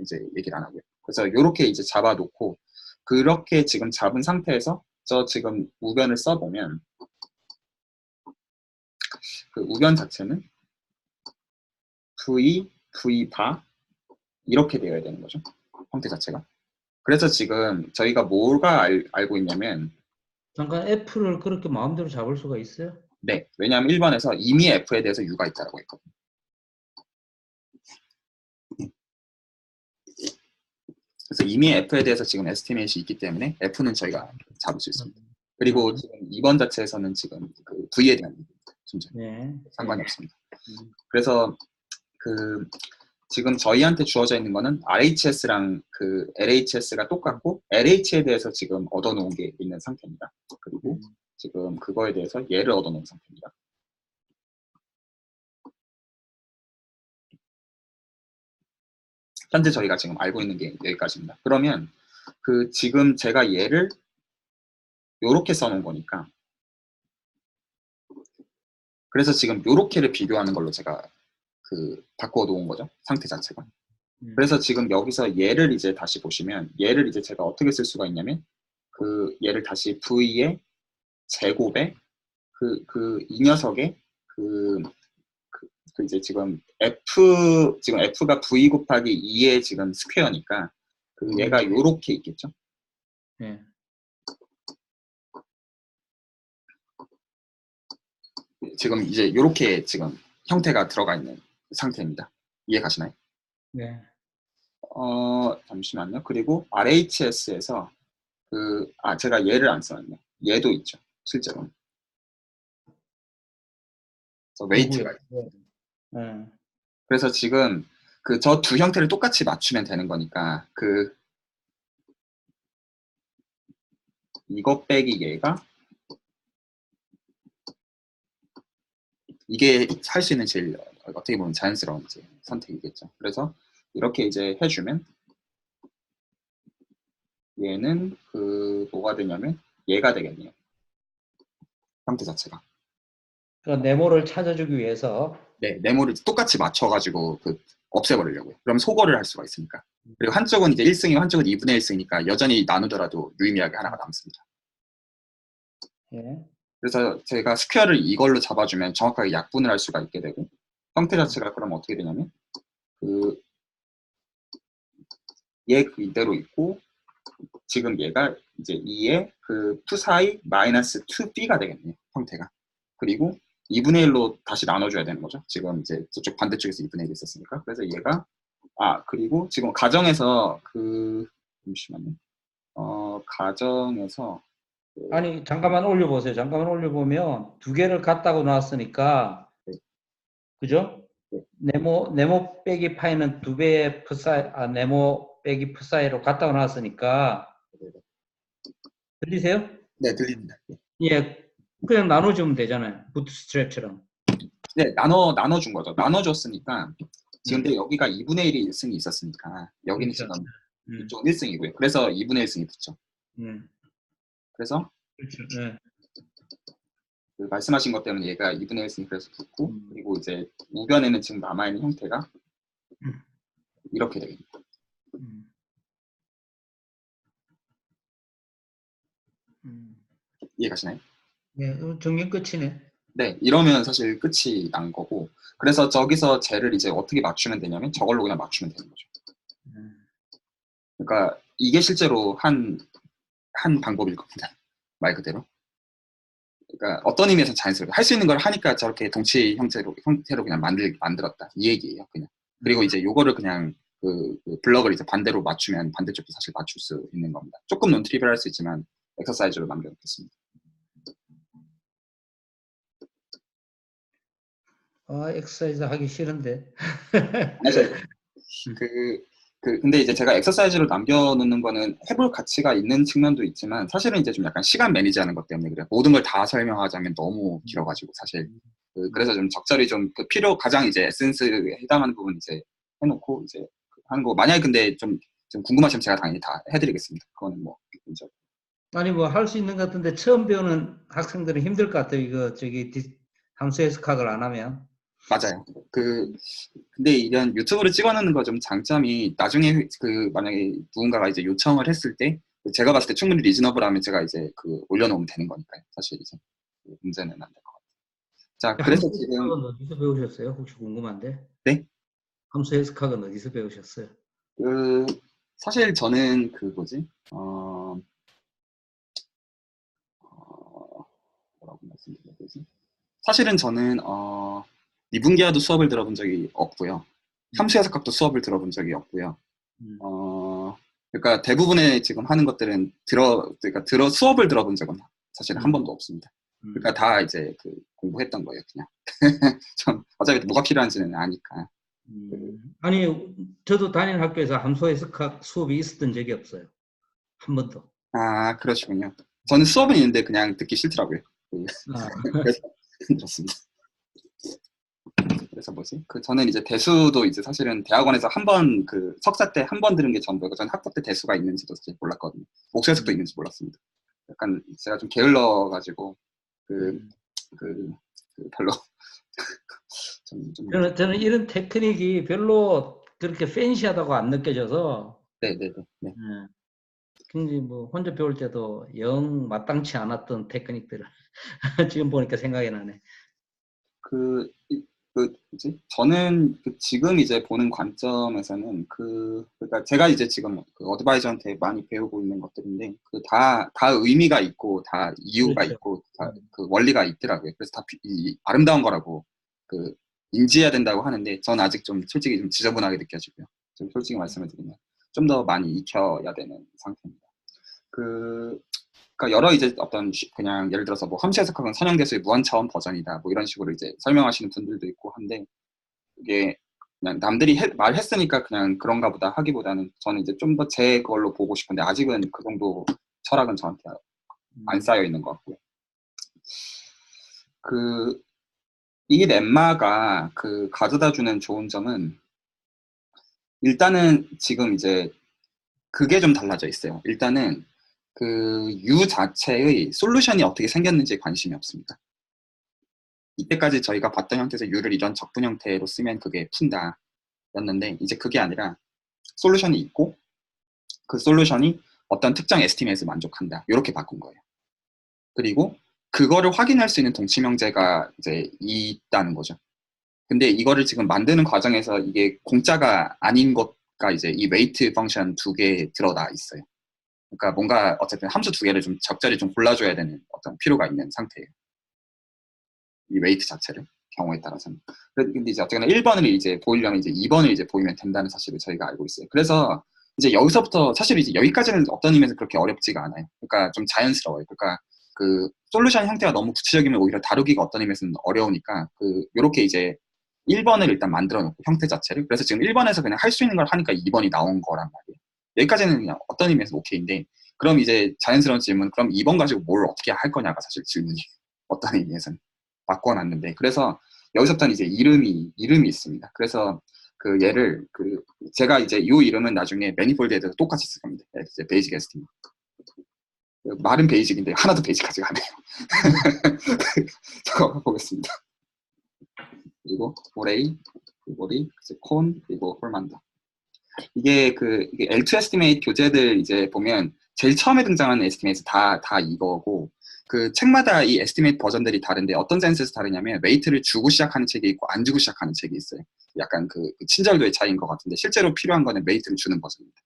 이제 얘기를 안 하고요. 그래서 이렇게 이제 잡아놓고, 그렇게 지금 잡은 상태에서 저 지금 우변을 써보면, 그 우변 자체는 V 바 이렇게 되어야 되는 거죠. 형태 자체가. 그래서 지금 저희가 뭐가 알고 있냐면, 잠깐 F를 그렇게 마음대로 잡을 수가 있어요? 네, 왜냐하면 1번에서 이미 F에 대해서 U가 있다고 했거든요. 그래서 이미 F에 대해서 지금 에스티메이션이 있기 때문에 F는 저희가 잡을 수 있습니다. 그리고 지금 2번 자체에서는 지금 그 V에 대한 존재 상관이 없습니다. 그래서 지금 저희한테 주어져 있는 거는 RHS랑 그 LHS가 똑같고, LH에 대해서 지금 얻어놓은 게 있는 상태입니다. 그리고 지금 그거에 대해서 얘를 얻어놓은 상태입니다. 현재 저희가 지금 알고 있는 게 여기까지입니다. 그러면 지금 제가 얘를 요렇게 써놓은 거니까, 그래서 지금 요렇게를 비교하는 걸로 제가 바꿔 놓은 거죠. 상태 자체가. 그래서 지금 여기서 얘를 이제 다시 보시면, 얘를 이제 제가 어떻게 쓸 수가 있냐면, 얘를 다시 V의 제곱에 이 녀석의 이제 지금 F가 V 곱하기 2의 지금 스퀘어니까, 얘가 요렇게 있겠죠. 네. 지금 이제 요렇게 지금 형태가 들어가 있는 상태입니다. 이해 가시나요? 네. 잠시만요. 그리고 RHS에서 제가 얘를 안 써놨네요. 얘도 있죠. 실제로는. 웨이트가 있어요. 그래서 지금 저 두 형태를 똑같이 맞추면 되는 거니까, 이거 빼기 얘가, 이게 할 수 있는 제일 어떻게 보면 자연스러운 이제 선택이겠죠. 그래서 이렇게 이제 해주면, 얘는 뭐가 되냐면 얘가 되겠네요. 형태 자체가. 그러니까 네모를 찾아주기 위해서. 네, 네모를 똑같이 맞춰가지고 없애버리려고요. 그럼 소거를 할 수가 있으니까. 그리고 한쪽은 이제 1승이고 한쪽은 2분의 1승이니까 여전히 나누더라도 유의미하게 하나가 남습니다. 예. 그래서 제가 스퀘어를 이걸로 잡아주면 정확하게 약분을 할 수가 있게 되고, 형태 자체가 그럼 어떻게 되냐면 얘 이대로 있고, 지금 얘가 이제 2의 푸사이 마이너스 2b가 되겠네요. 형태가. 그리고 2분의 1로 다시 나눠줘야 되는 거죠. 지금 이제 저쪽 반대쪽에서 2분의 1이 있었으니까. 그래서 얘가 그리고 지금 가정에서 잠시만요. 가정에서 아니 잠깐만 올려보세요. 잠깐만 올려보면 두 개를 같다고 나왔으니까 네. 그죠? 네. 네모 빼기 파이는 2배의 푸사이 네모 빼기 푸사이로 같다고 나왔으니까 네, 들리세요? 네, 들립니다. 예, 그냥 나눠주면 되잖아요. 부트스트랩처럼. 네, 나눠준 거죠. 나눠줬으니까 지금 근데 여기가 2분의 1이 1승이 있었으니까 여기는 그렇죠. 지금 이쪽은 1승이고요. 그래서 2분의 1승이 붙죠. 그래서 그렇죠. 네. 그 말씀하신 것 때문에 얘가 2분의 1승이 그래서 붙고 그리고 이제 우변에는 지금 남아있는 형태가 이렇게 되겠습니다. 이해가시나요? 네, 정리 끝이네. 네, 이러면 사실 끝이 난 거고 그래서 저기서 쟤를 이제 어떻게 맞추면 되냐면 저걸로 그냥 맞추면 되는 거죠. 그러니까 이게 실제로 한 방법일 겁니다. 말 그대로. 그러니까 어떤 의미에서 자연스럽게 할 수 있는 걸 하니까 저렇게 동치 형태로 그냥 만들었다 이 얘기예요. 그냥. 그리고 이제 요거를 그냥 그 블럭을 이제 반대로 맞추면 반대쪽도 사실 맞출 수 있는 겁니다. 조금 논트리비얼 할 수 있지만 엑서사이즈로 남겨놓겠습니다. 엑서사이즈 하기 싫은데. 맞아요. 근데 이제 제가 엑서사이즈로 남겨놓는 거는 해볼 가치가 있는 측면도 있지만 사실은 이제 좀 약간 시간 매니지하는 것 때문에 그래요. 모든 걸 다 설명하자면 너무 길어가지고 사실 그래서 좀 적절히 좀 가장 이제 에센스에 해당하는 부분 이제 해놓고 이제 하는 거. 만약에 근데 좀 궁금하시면 제가 당연히 다 해드리겠습니다. 그거는 뭐 문제 없고. 아니 뭐 할 수 있는 것 같은데 처음 배우는 학생들은 힘들 것 같아요. 이거 함수 해석학을 안 하면. 맞아요. 근데 이런 유튜브를 찍어놓는 거 좀 장점이 나중에 만약에 누군가가 이제 요청을 했을 때 제가 봤을 때 충분히 리즈너블하면 제가 이제 올려놓으면 되는 거니까요. 사실 이제 문제는 안 될 것 같아요. 자, 그래서 함수 지금 해석학은 어디서 배우셨어요? 혹시 궁금한데. 네? 함수 해석학은 어디서 배우셨어요? 사실 저는 뭐라고 말씀드려야 되지? 사실은 저는 미분계화도 수업을 들어본 적이 없고요. 함수 해석학도 수업을 들어본 적이 없고요. 그러니까 대부분의 지금 하는 것들은 그러니까 수업을 들어본 적은 사실 한 번도 없습니다. 그러니까 다 이제 공부했던 거예요, 그냥. 좀 어차피 뭐가 필요한지는 아니까. 아니 저도 다니는 학교에서 함수 해석학 수업이 있었던 적이 없어요. 한 번도. 그러시군요. 저는 수업은 있는데 그냥 듣기 싫더라고요. 그래서 그렇습니다. 그래서 저는 이제 대수도 이제 사실은 대학원에서 석사 때 한 번 들은 게 전부고 저는 학부 때 대수가 있는지도 사실 몰랐거든요. 목수 해석도 있는지 몰랐습니다. 약간 제가 좀 게을러가지고 별로 저는 이런 테크닉이 별로 그렇게 팬시하다고 안 느껴져서 네네네. 굉장히 뭐 혼자 배울 때도 영 마땅치 않았던 테크닉들을 지금 보니까 생각이 나네. 저는 지금 이제 보는 관점에서는 그러니까 제가 이제 지금 어드바이저한테 많이 배우고 있는 것들인데 다 의미가 있고 다 이유가 그렇죠. 있고 다 원리가 있더라고요. 그래서 다 아름다운 거라고 인지해야 된다고 하는데 저는 아직 좀 솔직히 좀 지저분하게 느껴지고요. 좀 솔직히 말씀을 드리면 좀 더 많이 익혀야 되는 상태입니다. 그러니까 여러 이제 그냥 예를 들어서 뭐 함수 해석학은 선형대수의 무한차원 버전이다 뭐 이런 식으로 이제 설명하시는 분들도 있고 한데 이게 그냥 남들이 말했으니까 그냥 그런가 보다 하기보다는 저는 이제 좀 더 제 걸로 보고 싶은데 아직은 그 정도 철학은 저한테 안 쌓여 있는 것 같고요. 이 렘마가 가져다 주는 좋은 점은 일단은 지금 이제 그게 좀 달라져 있어요. 일단은 U 자체의 솔루션이 어떻게 생겼는지에 관심이 없습니다. 이때까지 저희가 봤던 형태에서 U를 이런 적분 형태로 쓰면 그게 푼다 였는데 이제 그게 아니라 솔루션이 있고 그 솔루션이 어떤 특정 에스티메이트에 만족한다 이렇게 바꾼 거예요. 그리고 그거를 확인할 수 있는 동치명제가 이제 있다는 거죠. 근데 이거를 지금 만드는 과정에서 이게 공짜가 아닌 것과 이제 이 웨이트 펑션 2개 들어가 있어요. 그러니까 뭔가 어쨌든 함수 2개를 좀 적절히 좀 골라줘야 되는 어떤 필요가 있는 상태예요. 이 웨이트 자체를 경우에 따라서는. 근데 이제 어쨌거나 1번을 이제 보이려면 이제 2번을 이제 보이면 된다는 사실을 저희가 알고 있어요. 그래서 이제 여기서부터 사실 이제 여기까지는 어떤 의미에서 그렇게 어렵지가 않아요. 그러니까 좀 자연스러워요. 그러니까 그 솔루션 형태가 너무 구체적이면 오히려 다루기가 어떤 의미에서는 어려우니까 그 요렇게 이제 1번을 일단 만들어 놓고 형태 자체를. 그래서 지금 1번에서 그냥 할 수 있는 걸 하니까 2번이 나온 거란 말이에요. 여기까지는 그냥 어떤 의미에서 오케이인데, 그럼 이제 자연스러운 질문, 그럼 2번 가지고 뭘 어떻게 할 거냐가 사실 질문이 어떤 의미에서는 바꿔놨는데, 그래서 여기서부터는 이제 이름이 있습니다. 그래서 그 얘를 그 제가 이제 이 이름은 나중에 매니폴드에 대해서 똑같이 쓸 겁니다. 이제 베이직 에스티메이트. 말은 베이직인데 하나도 베이직하지가 않아요. 저거 보겠습니다. 그리고 오레이, 오리, 콘, 그리고 홀만다. 이게 이게 L2 에스티메이트 교재들 이제 보면 제일 처음에 등장하는 에스티메이트 다 이거고, 그 책마다 이 에스티메이트 버전들이 다른데 어떤 센스에서 다르냐면 웨이트를 주고 시작하는 책이 있고 안 주고 시작하는 책이 있어요. 약간 그 친절도의 차이인 것 같은데 실제로 필요한 거는 웨이트를 주는 버전입니다.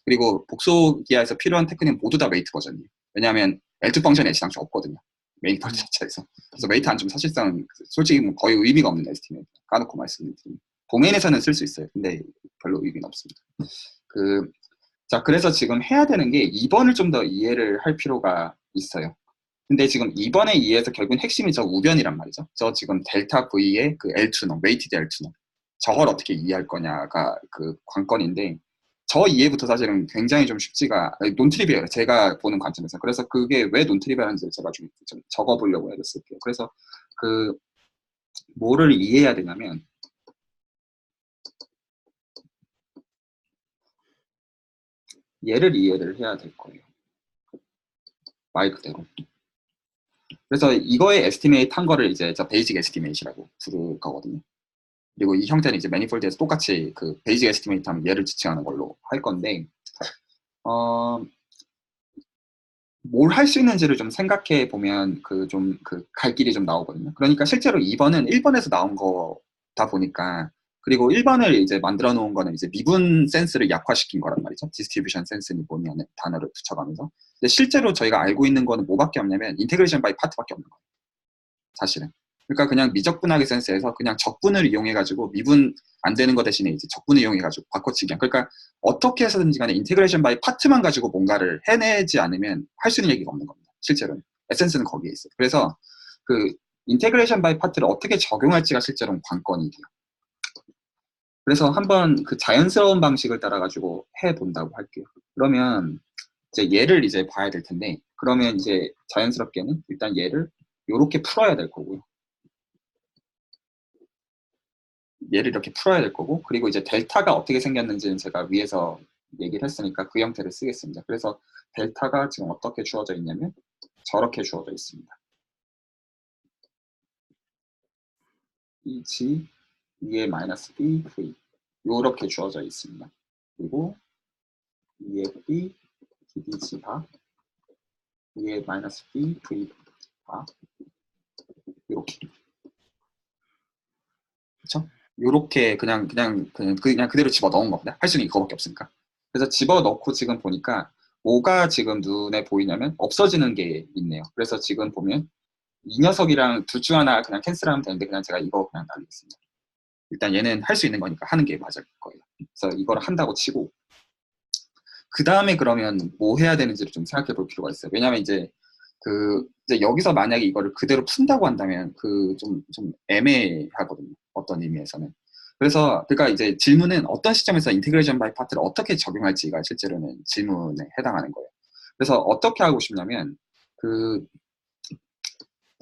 그리고 복소기하에서 필요한 테크닉은 모두 다 웨이트 버전이에요. 왜냐하면 L2 펑션이 애시당초 없거든요. 메인 폴드 자체에서. 그래서 웨이트 안 주면 사실상 솔직히 뭐 거의 의미가 없는 에스티메이트. 까놓고 말씀드리면. 도메인에서는 쓸 수 있어요. 근데 별로 의미는 없습니다. 자, 그래서 지금 해야 되는 게 2번을 좀 더 이해를 할 필요가 있어요. 근데 지금 2번에 의해서 결국은 핵심이 저 우변이란 말이죠. 저 지금 델타 V의 그 L2놈, 웨이티드 L2놈. 저걸 어떻게 이해할 거냐가 그 관건인데, 저 이해부터 사실은 굉장히 좀 쉽지가, 논트리비어예요. 제가 보는 관점에서. 그래서 그게 왜 논트리비어인지 제가 좀 적어보려고 해봤을게요. 그래서 뭐를 이해해야 되냐면, 얘를 이해를 해야 될 거예요. 말 그대로. 그래서 이거의 에스티메이트 한 거를 이제 저 베이직 에스티메이트라고 부를 거거든요. 그리고 이 형태는 이제 매니폴드에서 똑같이 그 베이직 에스티메이트 하면 얘를 지칭하는 걸로 할 건데, 뭘 할 수 있는지를 좀 생각해 보면 갈 길이 좀 나오거든요. 그러니까 실제로 2번은 1번에서 나온 거다 보니까, 그리고 1번을 이제 만들어 놓은 거는 이제 미분 센스를 약화시킨 거란 말이죠. 디스트리뷰션 센스니 뭐냐는 단어를 붙여가면서. 근데 실제로 저희가 알고 있는 거는 뭐밖에 없냐면 인테그레이션 바이 파트밖에 없는 거예요. 사실은. 그러니까 그냥 미적분하기 센스에서 그냥 적분을 이용해가지고 미분 안 되는 거 대신에 이제 적분을 이용해가지고 바꿔치기. 그러니까 어떻게 해서든지 간에 인테그레이션 바이 파트만 가지고 뭔가를 해내지 않으면 할 수 있는 얘기가 없는 겁니다. 실제로는. 에센스는 거기에 있어요. 그래서 그 인테그레이션 바이 파트를 어떻게 적용할지가 실제로는 관건이 돼요. 그래서 한번 그 자연스러운 방식을 따라가지고 해본다고 할게요. 그러면 이제 얘를 이제 봐야 될 텐데, 그러면 이제 자연스럽게는 일단 얘를 요렇게 풀어야 될 거고요. 얘를 이렇게 풀어야 될 거고, 그리고 이제 델타가 어떻게 생겼는지는 제가 위에서 얘기를 했으니까 그 형태를 쓰겠습니다. 그래서 델타가 지금 어떻게 주어져 있냐면 저렇게 주어져 있습니다. G 2의 마이너스 B V 요렇게 주어져 있습니다. 그리고 2의 B DDG 바 2의 마이너스 B V 바 요렇게. 그쵸? 요렇게 그냥 그대로 집어 넣은 겁니다. 할 수 있는 게 그거밖에 없으니까. 그래서 집어 넣고 지금 보니까 뭐가 지금 눈에 보이냐면 없어지는 게 있네요. 그래서 지금 보면 이 녀석이랑 둘 중 하나 그냥 캔슬하면 되는데, 그냥 제가 이거 그냥 날리겠습니다. 일단 얘는 할 수 있는 거니까 하는 게 맞을 거예요. 그래서 이걸 한다고 치고, 그 다음에 그러면 뭐 해야 되는지를 좀 생각해 볼 필요가 있어요. 왜냐면 이제 이제 여기서 만약에 이거를 그대로 푼다고 한다면 좀 애매하거든요. 어떤 의미에서는. 그래서 그러니까 이제 질문은 어떤 시점에서 인테그레이션 바이 파트를 어떻게 적용할지가 실제로는 질문에 해당하는 거예요. 그래서 어떻게 하고 싶냐면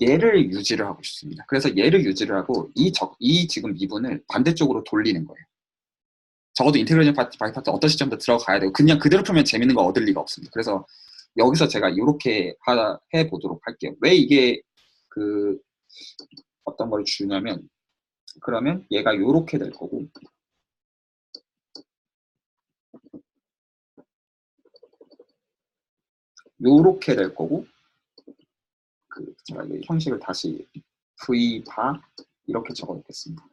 얘를 유지를 하고 싶습니다. 그래서 얘를 유지를 하고 이 지금 미분을 반대쪽으로 돌리는 거예요. 적어도 인테그레이션 바이 파트 어떤 시점부터 들어가야 되고, 그냥 그대로 풀면 재밌는 거 얻을 리가 없습니다. 그래서 여기서 제가 이렇게 해보도록 할게요. 왜 이게 어떤 걸 주냐면, 그러면 얘가 이렇게 될 거고, 요렇게 될 거고, 제가 이 형식을 다시 V 바 이렇게 적어놓겠습니다.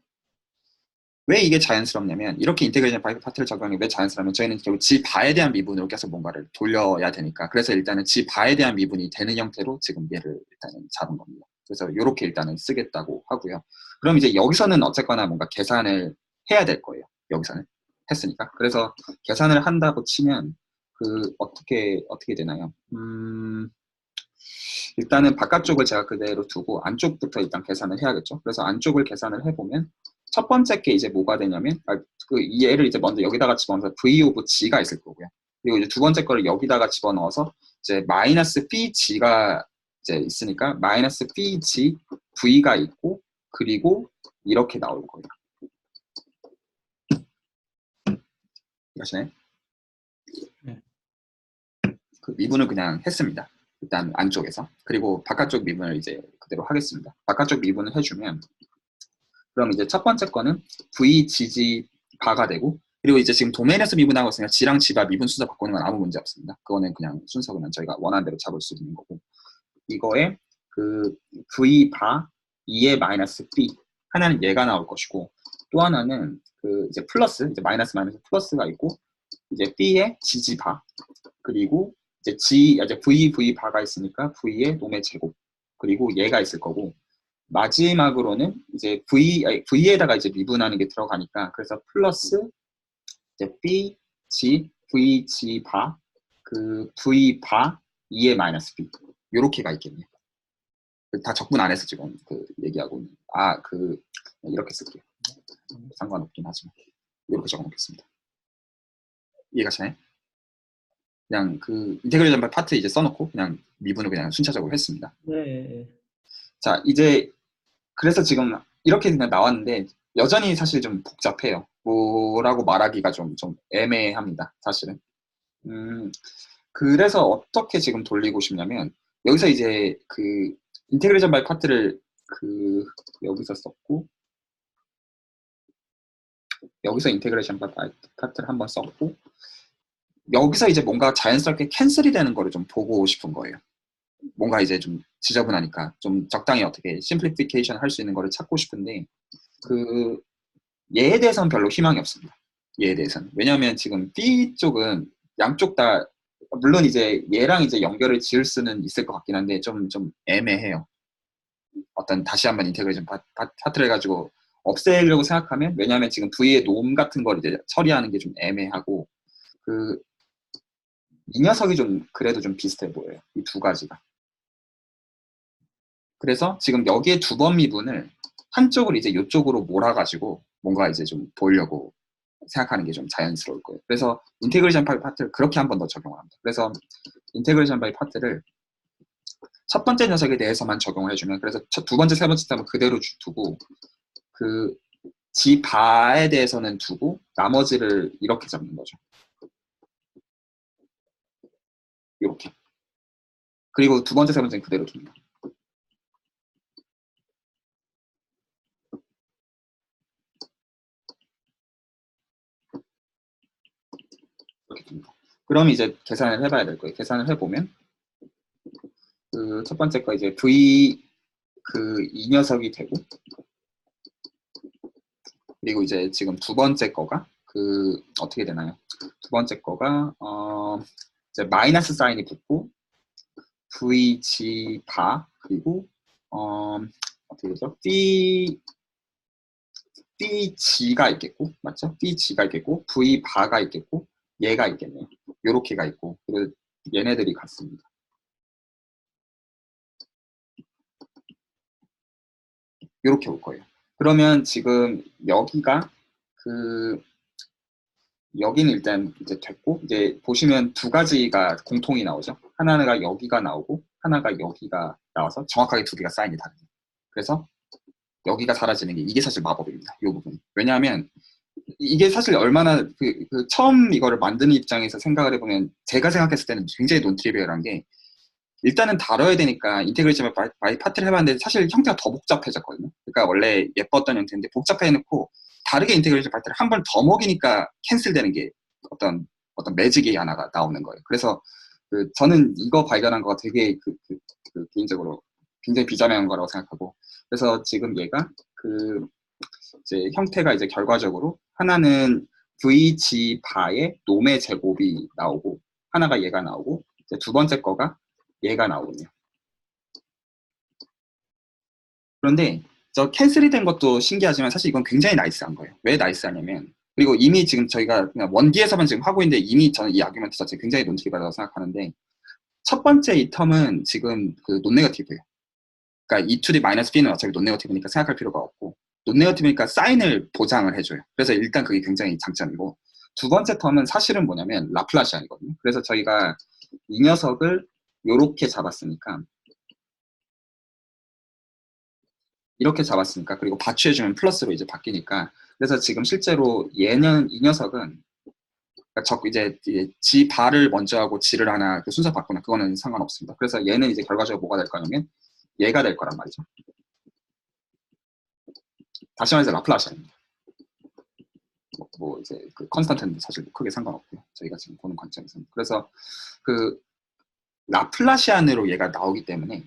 왜 이게 자연스럽냐면, 이렇게 인테그레이션 바이 파트를 적용하는 게 왜 자연스럽냐면, 저희는 결국 G 바에 대한 미분으로 계속 뭔가를 돌려야 되니까. 그래서 일단은 G 바에 대한 미분이 되는 형태로 지금 얘를 일단은 잡은 겁니다. 그래서 이렇게 일단은 쓰겠다고 하고요. 그럼 이제 여기서는 어쨌거나 뭔가 계산을 해야 될 거예요. 여기서는 했으니까. 그래서 계산을 한다고 치면 어떻게 되나요? 일단은 바깥쪽을 제가 그대로 두고 안쪽부터 일단 계산을 해야겠죠. 그래서 안쪽을 계산을 해보면 첫 번째 게 이제 뭐가 되냐면 얘를 이제 먼저 여기다가 집어넣어서 v of g가 있을 거고요. 그리고 이제 두 번째 거를 여기다가 집어넣어서 이제 마이너스 phi g가 이제 있으니까 마이너스 phi g v가 있고 그리고 이렇게 나올 거예요. 이해가시나요? 네. 그 미분을 그냥 했습니다. 일단 안쪽에서. 그리고 바깥쪽 미분을 이제 그대로 하겠습니다. 바깥쪽 미분을 해주면 그럼 이제 첫 번째 거는 v gg 바가 되고 그리고 이제 지금 도메인에서 미분하고 있으니까 g랑 g바 미분 순서 바꾸는 건 아무 문제 없습니다. 그거는 그냥 순서 그냥 저희가 원하는 대로 잡을 수 있는 거고 이거에 그 v 바 2의 마이너스 b 하나는 얘가 나올 것이고 또 하나는 그 이제 플러스 이제 마이너스 플러스가 있고 이제 b의 gg 바 그리고 이제 이제 v 바가 있으니까 v의 놈의 제곱 그리고 얘가 있을 거고 마지막으로는 이제 v에다가 이제 미분하는 게 들어가니까 그래서 플러스 이제 b g v g 바 그 v 바 2의 마이너스 b 요렇게가 있겠네요. 다 적분 안 해서 지금 그 얘기하고 이렇게 쓸게요. 상관없긴 하지만 이렇게 적어놓겠습니다. 이해가 되나요? 그냥 그 인테그레이션 바이 파트 이제 써놓고 그냥 미분을 그냥 순차적으로 했습니다. 네. 자 이제 그래서 지금 이렇게 그냥 나왔는데 여전히 사실 좀 복잡해요. 뭐라고 말하기가 좀 애매합니다. 사실은. 그래서 어떻게 지금 돌리고 싶냐면 여기서 이제 그 인테그레이션 바이 파트를 여기서 썼고 여기서 인테그레이션 바이 파트를 한번 썼고 여기서 이제 뭔가 자연스럽게 캔슬이 되는 거를 좀 보고 싶은 거예요. 뭔가 이제 좀 지저분하니까 좀 적당히 어떻게 심플리피케이션 할 수 있는 거를 찾고 싶은데 얘에 대해서는 별로 희망이 없습니다. 얘에 대해서는. 왜냐하면 지금 B 쪽은 양쪽 다 물론 이제 얘랑 이제 연결을 지을 수는 있을 것 같긴 한데 좀 애매해요. 어떤 다시 한번 인테그레이션 파트를 해가지고 없애려고 생각하면 왜냐하면 지금 V의 놈 같은 걸 이제 처리하는 게 좀 애매하고 이 녀석이 좀 그래도 좀 비슷해 보여요. 이 두 가지가. 그래서 지금 여기에 두 번 미분을 한쪽을 이제 이쪽으로 몰아가지고 뭔가 이제 좀 보려고 생각하는 게 좀 자연스러울 거예요. 그래서 인테그레이션 바이 파트를 그렇게 한 번 더 적용을 합니다. 그래서 인테그레이션 바이 파트를 첫 번째 녀석에 대해서만 적용을 해주면 그래서 두 번째, 세 번째 탑은 그대로 두고 그 G 바에 대해서는 두고 나머지를 이렇게 잡는 거죠. 이렇게. 그리고 두 번째, 세 번째는 그대로 둡니다. 이렇게 둡니다. 그럼 이제 계산을 해봐야 될 거예요. 계산을 해보면 그 첫 번째 거 이제 V 이 녀석이 되고 그리고 이제 지금 두 번째 거가 어떻게 되나요? 두 번째 거가 이제 마이너스 사인이 붙고 VG 바 그리고 어떻게 되죠? BG가 있겠고 맞죠? BG가 있겠고 V 바가 있겠고 얘가 있겠네요. 요렇게가 있고 그리고 얘네들이 같습니다. 요렇게 올 거예요. 그러면 지금 여기가 여기는 일단 이제 됐고 이제 보시면 두 가지가 공통이 나오죠. 하나가 여기가 나오고 하나가 여기가 나와서 정확하게 두 개가 사인이 다릅니다. 그래서 여기가 사라지는 게 이게 사실 마법입니다. 이 부분. 왜냐하면 이게 사실 얼마나 처음 이거를 만드는 입장에서 생각을 해보면 제가 생각했을 때는 굉장히 논트리비얼한 게 일단은 다뤄야 되니까 인테그레이션 바이 파트를 해봤는데 사실 형태가 더 복잡해졌거든요. 그러니까 원래 예뻤던 형태인데 복잡해놓고 다르게 인테그레이션 파트를 한 번 더 먹이니까 캔슬되는 게 어떤 매직이 하나가 나오는 거예요. 그래서 저는 이거 발견한 거가 되게 개인적으로 굉장히 비자명한 거라고 생각하고 그래서 지금 얘가 이제 형태가 이제 결과적으로 하나는 VG 바의 놈의 제곱이 나오고 하나가 얘가 나오고 이제 두 번째 거가 얘가 나오거든요. 그런데 저 캔슬이 된 것도 신기하지만 사실 이건 굉장히 나이스한 거예요. 왜 나이스하냐면 그리고 이미 지금 저희가 그냥 원디에서만 지금 하고 있는데 이미 저는 이 아규먼트 자체 굉장히 논리적이라고 생각하는데 첫 번째 이 텀은 지금 그 논네거티브예요. 그러니까 e to the 마이너스 b는 어차피 논네거티브니까 생각할 필요가 없고 논네거티브니까 사인을 보장을 해줘요. 그래서 일단 그게 굉장히 장점이고 두 번째 텀은 사실은 뭐냐면 라플라시안이거든요. 그래서 저희가 이 녀석을 요렇게 잡았으니까 이렇게 잡았으니까 그리고 받취해주면 플러스로 이제 바뀌니까 그래서 지금 실제로 얘는 이 녀석은 그러니까 이제 지 발을 먼저 하고 지를 하나 그 순서 바꾸나 그거는 상관없습니다. 그래서 얘는 이제 결과적으로 뭐가 될 거냐면 얘가 될 거란 말이죠. 다시 말해서 라플라시안입니다. 뭐 이제 그 컨스탄트는 사실 크게 상관없고요. 저희가 지금 보는 관점에서는. 그래서 그 라플라시안으로 얘가 나오기 때문에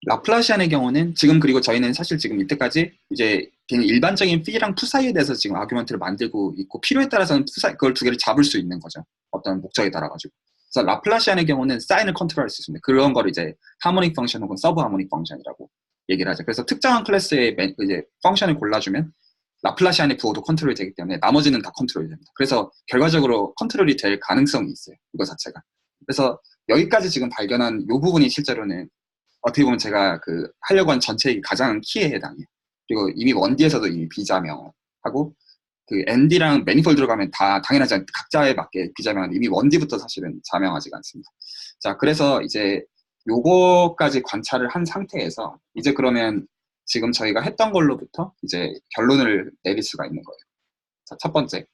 라플라시안의 경우는 지금 그리고 저희는 사실 지금 이때까지 이제 그냥 일반적인 P랑 푸 사이에 대해서 지금 아규먼트를 만들고 있고 필요에 따라서는 그걸 두 개를 잡을 수 있는 거죠. 어떤 목적에 따라가지고. 그래서 라플라시안의 경우는 사인을 컨트롤할 수 있습니다. 그런 걸 이제 하모닉 펑션 혹은 서브 하모닉 펑션이라고 얘기를 하죠. 그래서 특정한 클래스의 이제 펑션을 골라주면 라플라시안의 부호도 컨트롤이 되기 때문에 나머지는 다 컨트롤이 됩니다. 그래서 결과적으로 컨트롤이 될 가능성이 있어요. 이거 자체가. 그래서 여기까지 지금 발견한 이 부분이 실제로는 어떻게 보면 제가 그 하려고 한 전체의 가장 키에 해당해요. 그리고 이미 원디에서도 이미 비자명하고 그 ND랑 매니폴드로 가면 다 당연하지 않게 각자에 맞게 비자명은 이미 원디부터 사실은 자명하지가 않습니다. 자, 그래서 이제 요거까지 관찰을 한 상태에서 이제 그러면 지금 저희가 했던 걸로부터 이제 결론을 내릴 수가 있는 거예요. 자, 첫 번째.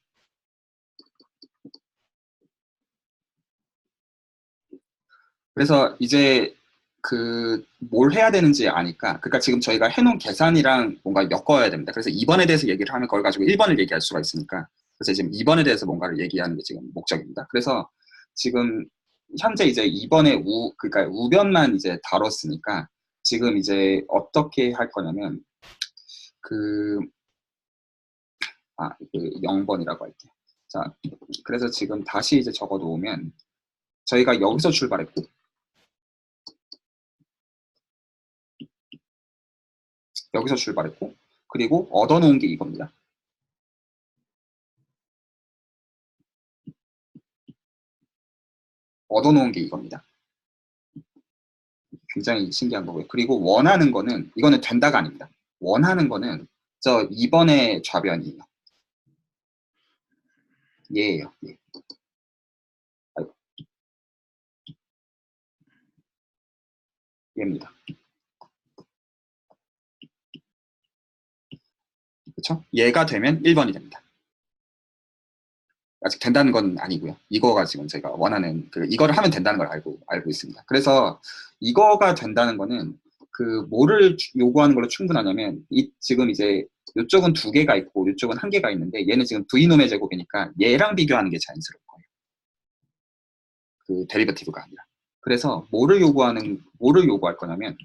그래서 이제 그 뭘 해야 되는지 아니까 그러니까 지금 저희가 해놓은 계산이랑 뭔가 엮어야 됩니다. 그래서 2번에 대해서 얘기를 하면 그걸 가지고 1번을 얘기할 수가 있으니까 그래서 지금 2번에 대해서 뭔가를 얘기하는 게 지금 목적입니다. 그래서 지금 현재 이제 2번의 그러니까 우변만 이제 다뤘으니까 지금 이제 어떻게 할 거냐면 그 0번이라고 할게요. 자, 그래서 지금 다시 이제 적어 놓으면 저희가 여기서 출발했고 여기서 출발했고 그리고 얻어놓은 게 이겁니다. 얻어놓은 게 이겁니다. 굉장히 신기한 거고요. 그리고 원하는 거는 이거는 된다가 아닙니다. 원하는 거는 저 2번의 좌변이에요. 얘예요. 얘. 아이고. 얘입니다. 그렇죠? 얘가 되면 1번이 됩니다. 아직 된다는 건 아니고요. 이거가 지금 제가 원하는 이거를 하면 된다는 걸 알고 있습니다. 그래서 이거가 된다는 거는 그 뭐를 요구하는 걸로 충분하냐면 지금 이제 이쪽은 2개가 있고 이쪽은 1개가 있는데 얘는 지금 V놈의 제곱이니까 얘랑 비교하는 게 자연스러울 거예요. 그 데리버티브가 아니라. 그래서 뭐를 요구할 거냐면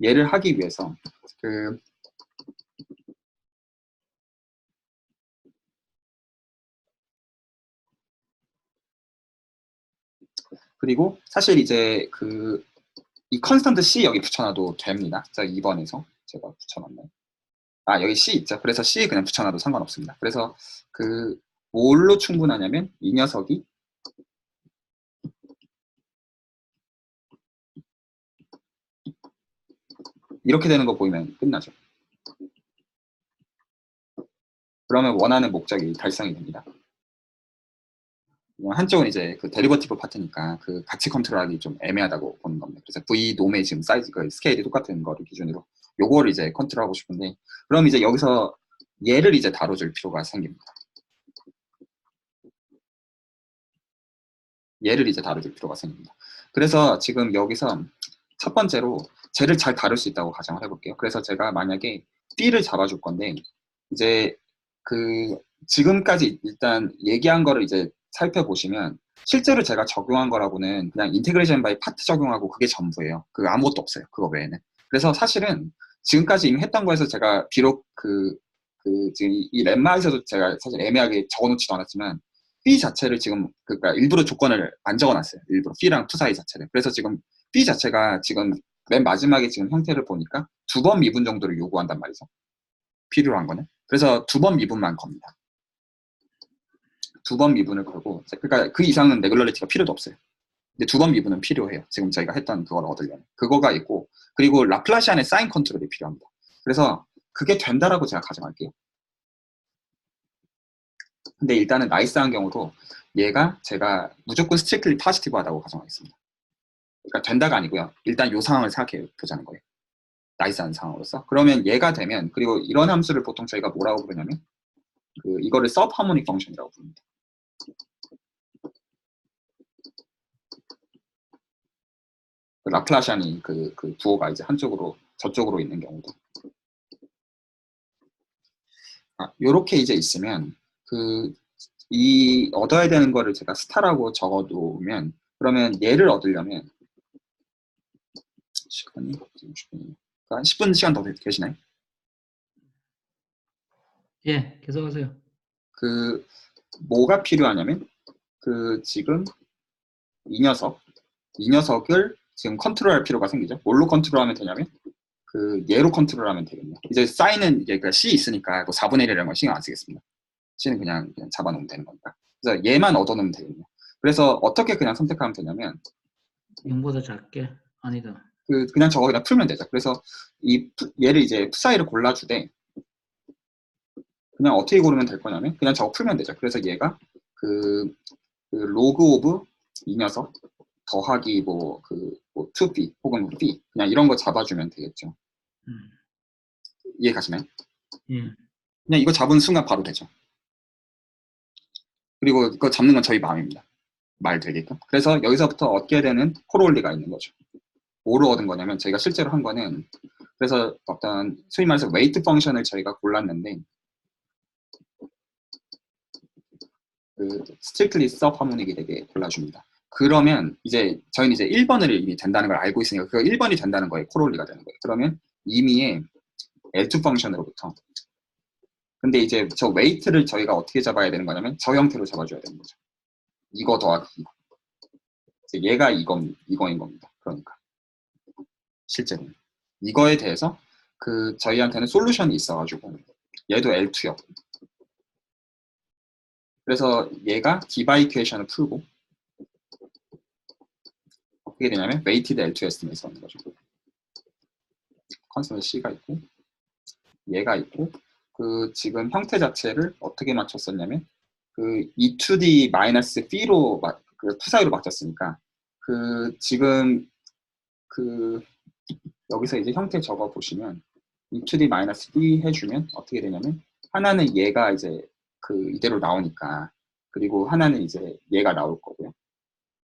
얘를 하기 위해서 그리고 사실 이제 이 컨스턴트 C 여기 붙여놔도 됩니다. 자, 2번에서 제가 붙여놨나요? 아, 여기 C 있죠. 그래서 C 그냥 붙여놔도 상관없습니다. 그래서 뭘로 충분하냐면 이 녀석이 이렇게 되는 거 보이면 끝나죠. 그러면 원하는 목적이 달성이 됩니다. 한쪽은 이제 그 데리버티브 파트니까 그 가치 컨트롤하기 좀 애매하다고 보는 겁니다. 그래서 V 놈의 지금 사이즈, 스케일이 똑같은 거를 기준으로 요거를 이제 컨트롤하고 싶은데 그럼 이제 여기서 얘를 이제 다뤄줄 필요가 생깁니다. 얘를 이제 다뤄줄 필요가 생깁니다. 그래서 지금 여기서 첫 번째로 쟤를 잘 다룰 수 있다고 가정을 해볼게요. 그래서 제가 만약에 B를 잡아줄 건데 이제 지금까지 일단 얘기한 거를 이제 살펴보시면 실제로 제가 적용한 거라고는 그냥 인테그레이션 바이 파트 적용하고 그게 전부예요. 아무것도 없어요. 그거 외에는. 그래서 사실은 지금까지 이미 했던 거에서 제가 비록 지금 이 렘마에서도 제가 사실 애매하게 적어놓지도 않았지만 B 자체를 지금 그러니까 일부러 조건을 안 적어놨어요. 일부러 B랑 투 사이 자체를. 그래서 지금 B 자체가 지금 맨 마지막에 지금 형태를 보니까 2번 미분 정도를 요구한단 말이죠. 필요한 거는. 그래서 2번 미분만 겁니다. 2번 미분을 걸고, 그러니까 그 이상은 레귤러리티가 필요도 없어요. 근데 2번 미분은 필요해요. 지금 저희가 했던 그걸 얻으려면. 그거가 있고, 그리고 라플라시안의 사인 컨트롤이 필요합니다. 그래서 그게 된다라고 제가 가정할게요. 근데 일단은 나이스한 경우로 얘가 제가 무조건 스트릭트리 포지티브하다고 가정하겠습니다. 그러니까 된다가 아니고요. 일단 이 상황을 생각해 보자는 거예요. 나이스한 상황으로서. 그러면 얘가 되면, 그리고 이런 함수를 보통 저희가 뭐라고 부르냐면 이거를 서브 하모닉 펑션이라고 부릅니다. 라플라시안이 그 부호가 이제 한쪽으로 저쪽으로 있는 경우도. 요렇게 이제 있으면 이 얻어야 되는 거를 제가 스타라고 적어두면, 그러면 얘를 얻으려면 시간이 한 10분 시간 더 계시나요? 예, 계속하세요. 뭐가 필요하냐면 지금 이 녀석을 지금 컨트롤할 필요가 생기죠. 뭘로 컨트롤하면 되냐면 얘로 컨트롤하면 되겠네요. 이제 사인은 이제 C 있으니까 뭐 4분의 1이라는 건 신경 안 쓰겠습니다. C는 그냥 잡아놓으면 되는 거니까. 그래서 얘만 얻어놓으면 되겠네요. 그래서 어떻게 그냥 선택하면 되냐면 0보다 작게? 아니다. 그냥 저거 그냥 풀면 되죠. 그래서 얘를 이제 푸사이를 골라주되 그냥 어떻게 고르면 될 거냐면 그냥 저거 풀면 되죠. 그래서 얘가 로그 오브 이 녀석 더하기 뭐 2b 혹은 b 그냥 이런 거 잡아주면 되겠죠. 이해 가시나요? 예. 그냥 이거 잡은 순간 바로 되죠. 그리고 이거 잡는 건 저희 마음입니다. 말 되게끔. 그래서 여기서부터 얻게 되는 코롤리가 있는 거죠. 뭐로 얻은 거냐면 저희가 실제로 한 거는, 그래서 어떤 소위 말해서 웨이트 펑션을 저희가 골랐는데 스트릭트리 서브 하모닉이 되게 골라줍니다. 그러면 이제 저희는 이제 1번을 이미 된다는 걸 알고 있으니까 그 1번이 된다는 거에 코롤리가 되는 거예요. 그러면 이미의 L2 펑션으로부터, 근데 이제 저 웨이트를 저희가 어떻게 잡아야 되는 거냐면 저 형태로 잡아줘야 되는 거죠. 이거 더하기 이거. 얘가 이거인 겁니다. 그러니까 실제로는 이거에 대해서 저희한테는 솔루션이 있어가지고 얘도 L2요. 그래서 얘가 디바 이퀘이션을 풀고 어떻게 되냐면 웨이티드 L2 에스티메이트가 있는 거죠. 컨스턴트 C가 있고 얘가 있고 지금 형태 자체를 어떻게 맞췄었냐면 E2D-B로 푸사이로 맞췄으니까 지금 여기서 이제 형태 적어 보시면 E2D-B 해주면 어떻게 되냐면 하나는 얘가 이제 이대로 나오니까, 그리고 하나는 이제 얘가 나올 거고요.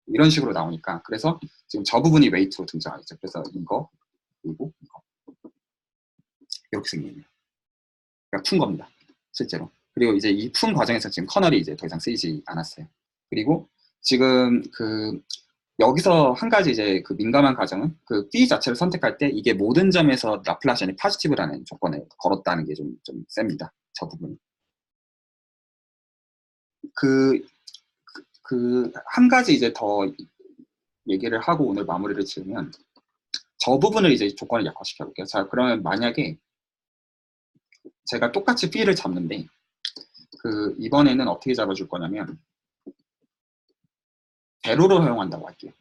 이런 식으로 나오니까, 그래서 지금 저 부분이 웨이트로 등장하겠죠. 그래서 이거 그리고 이거 이렇게 생기네요. 그러니까 푼 겁니다. 실제로. 그리고 이제 이 푼 과정에서 지금 커널이 이제 더 이상 쓰이지 않았어요. 그리고 지금 여기서 한 가지 이제 민감한 과정은 B 자체를 선택할 때 이게 모든 점에서 라플라시안이 포지티브라는 조건을 걸었다는 게 좀 셉니다. 저 부분이. 한 가지 이제 더 얘기를 하고 오늘 마무리를 지으면 저 부분을 이제 조건을 약화시켜 볼게요. 자, 그러면 만약에 제가 똑같이 B를 잡는데 이번에는 어떻게 잡아줄 거냐면 대로를 허용한다고 할게요.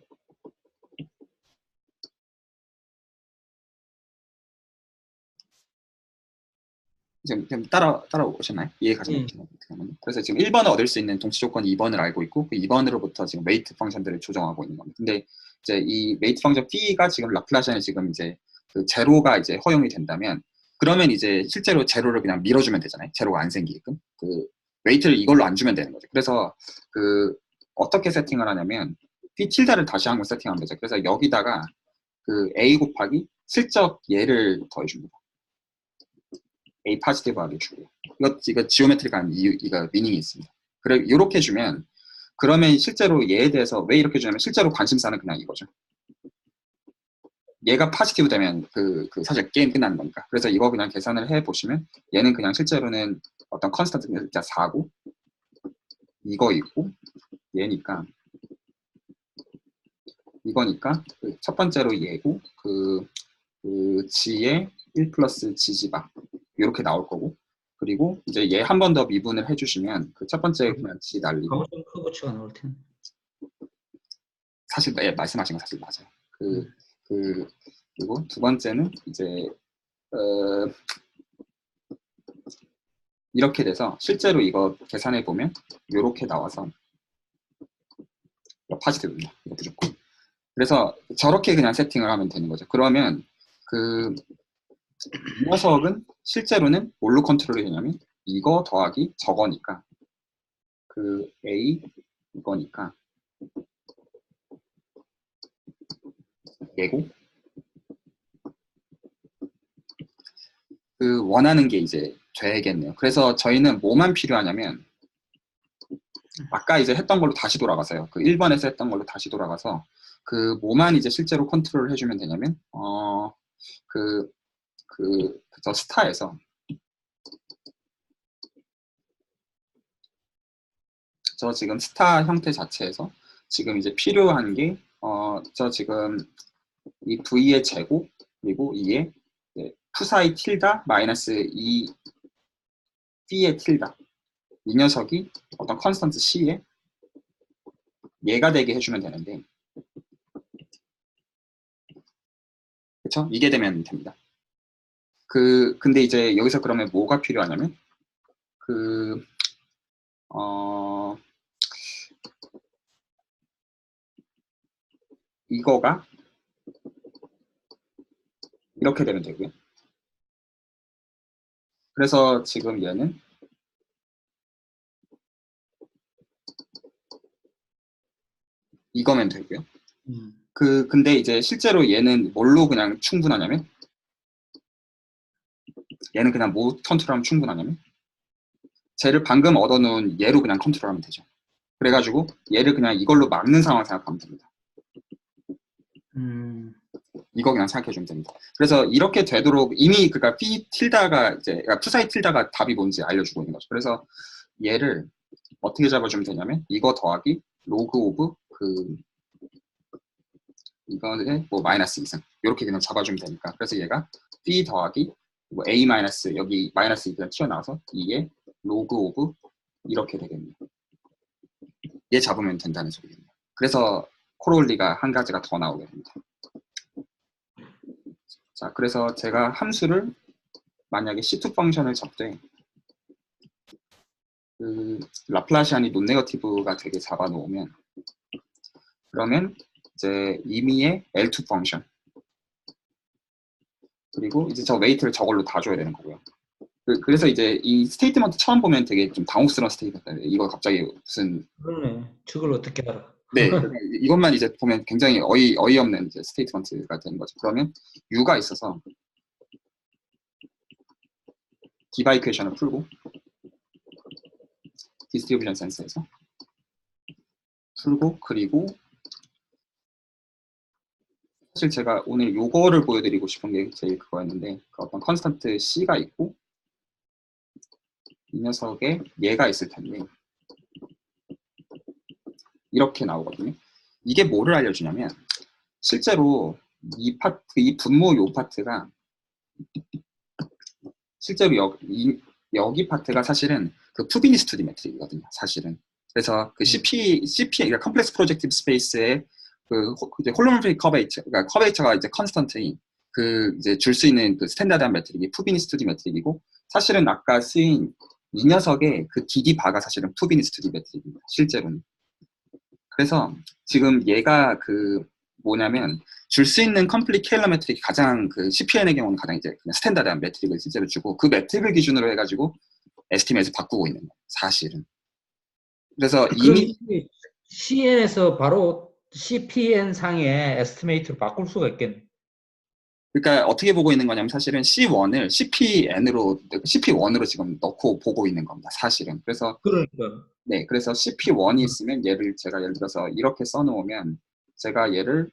지금 따라오셨나요? 이해 가시나요? 그래서 지금 1번을 얻을 수 있는 동시 조건이 2번을 알고 있고 그 2번으로부터 지금 웨이트 펑션들을 조정하고 있는 겁니다. 근데 이제 이 웨이트 펑션 B가 지금 라플라시안이 지금 이제 제로가 이제 허용이 된다면, 그러면 이제 실제로 제로를 그냥 밀어주면 되잖아요. 제로가 안 생기게끔 웨이트를 이걸로 안 주면 되는 거죠. 그래서 어떻게 세팅을 하냐면 B 틸다를 다시 한번 세팅하면 되죠. 그래서 여기다가 A 곱하기 슬쩍 얘를 더해줍니다. A 포지티브하게 주고요. 이거 지오메트릭한 이거 미닝이 있습니다. 그래 이렇게 주면, 그러면 실제로 얘에 대해서 왜 이렇게 주냐면 실제로 관심사는 그냥 이거죠. 얘가 포지티브 되면 사실 게임 끝나는 거니까. 그래서 이거 그냥 계산을 해 보시면 얘는 그냥 실제로는 어떤 컨스턴트가 4고 이거 있고 얘니까 이거니까 그 첫 번째로 얘고 그 g의 1 플러스 g지바 이렇게 나올 거고 그리고 이제 얘 한 번 더 미분을 해주시면 그 첫 번째 그냥 g 날리고 가우션 커브치가 나올 텐데. 사실 말씀하신 거 사실 맞아요. 그리고 두 번째는 이제 이렇게 돼서 실제로 이거 계산해 보면 이렇게 나와서 파지티브입니다. 이거 무조건. 그래서 저렇게 그냥 세팅을 하면 되는 거죠. 그러면 그 이 녀석은 실제로는 뭘로 컨트롤이 되냐면 이거 더하기 저거니까 그 A 이거니까 얘고 그 원하는 게 이제 되겠네요. 그래서 저희는 뭐만 필요하냐면 아까 이제 했던 걸로 다시 돌아가서요. 그 1번에서 했던 걸로 다시 돌아가서 그 뭐만 이제 실제로 컨트롤을 해주면 되냐면 저 스타에서 저 지금 스타 형태 자체에서 지금 이제 필요한 게 저 지금 이 V의 제곱 그리고 이에 푸사이 틸다 마이너스 이 B의 틸다 이 녀석이 어떤 컨스턴트 C에 얘가 되게 해주면 되는데 그쵸? 이게 되면 됩니다. 근데 이제 여기서 그러면 뭐가 필요하냐면 이거가 이렇게 되면 되고요. 그래서 지금 얘는 이거면 되고요. 근데 이제 실제로 얘는 뭘로 그냥 충분하냐면 얘는 그냥 뭐 컨트롤하면 충분하냐면 쟤를 방금 얻어놓은 얘로 그냥 컨트롤하면 되죠. 그래가지고 얘를 그냥 이걸로 막는 상황 생각하면 됩니다. 이거 그냥 생각해주면 됩니다. 그래서 이렇게 되도록 이미 그러니까 P 틸다가 이제 그러니까 푸사이 틸다가 답이 뭔지 알려주고 있는 거죠. 그래서 얘를 어떻게 잡아주면 되냐면 이거 더하기 로그 오브 이거는 뭐 마이너스 2승 이렇게 그냥 잡아주면 되니까 그래서 얘가 B 더하기 뭐 A 마이너스 여기 마이너스 2가 튀어나와서 2의 로그 오브 이렇게 되겠네요. 얘 잡으면 된다는 소리겠네요. 그래서 코롤리가 한 가지가 더 나오게 됩니다. 자, 그래서 제가 함수를 만약에 C2 펑션을 적되 라플라시안이 논네거티브가 되게 잡아놓으면 그러면 이제 임의의 L2 펑션 그리고 이제 저 웨이트를 저걸로 다 줘야 되는 거고요. 그래서 이제 이 스테이트먼트 처음 보면 되게 좀 당혹스러운 스테이트먼트 이거 갑자기 무슨 그러네. 저걸 어떻게 알아? 네 이것만 이제 보면 굉장히 어이없는 이제 스테이트먼트가 되는 거죠. 그러면 U가 있어서 디바 이퀘이션을 풀고 디스트리뷰션 센스에서 풀고 그리고 사실 제가 오늘 요거를 보여드리고 싶은 게 제일 그거였는데 그 어떤 컨스턴트 C가 있고 이 녀석에 얘가 있을 텐데 이렇게 나오거든요. 이게 뭐를 알려주냐면 실제로 이 파트, 이 분모 요 파트가 실제로 여기 파트가 사실은 그 푸비니 스투디 매트릭이거든요. 사실은. 그래서 그 CP 그러니까 컴플렉스 프로젝티브 스페이스의 이제 홀로모픽 커베이처, 그러니까 커베이처가 이제 컨스턴트인 그 이제 줄 수 있는 그 스탠다드한 매트릭이 푸비니 스투디 매트릭이고 사실은 아까 쓰인 이 녀석의 그 DD 바가 사실은 푸비니 스투디 매트릭입니다. 실제로는. 그래서 지금 얘가 그 뭐냐면 줄 수 있는 컴플릿 케일러 매트릭이 가장 그 CPN의 경우는 가장 이제 그냥 스탠다드한 매트릭을 실제로 주고 그 매트릭을 기준으로 해가지고 에스티메이트를 바꾸고 있는 거예요. 사실은. 그래서 이미 CN에서 바로 CPN 상의 에스티메이트로 바꿀 수가 있겠네. 그러니까 어떻게 보고 있는 거냐면 사실은 C1을 CP1으로 지금 넣고 보고 있는 겁니다. 사실은. 그래서 그러니까. 네, 그래서 CP1이 있으면 제가 예를 들어서 이렇게 써놓으면 제가 얘를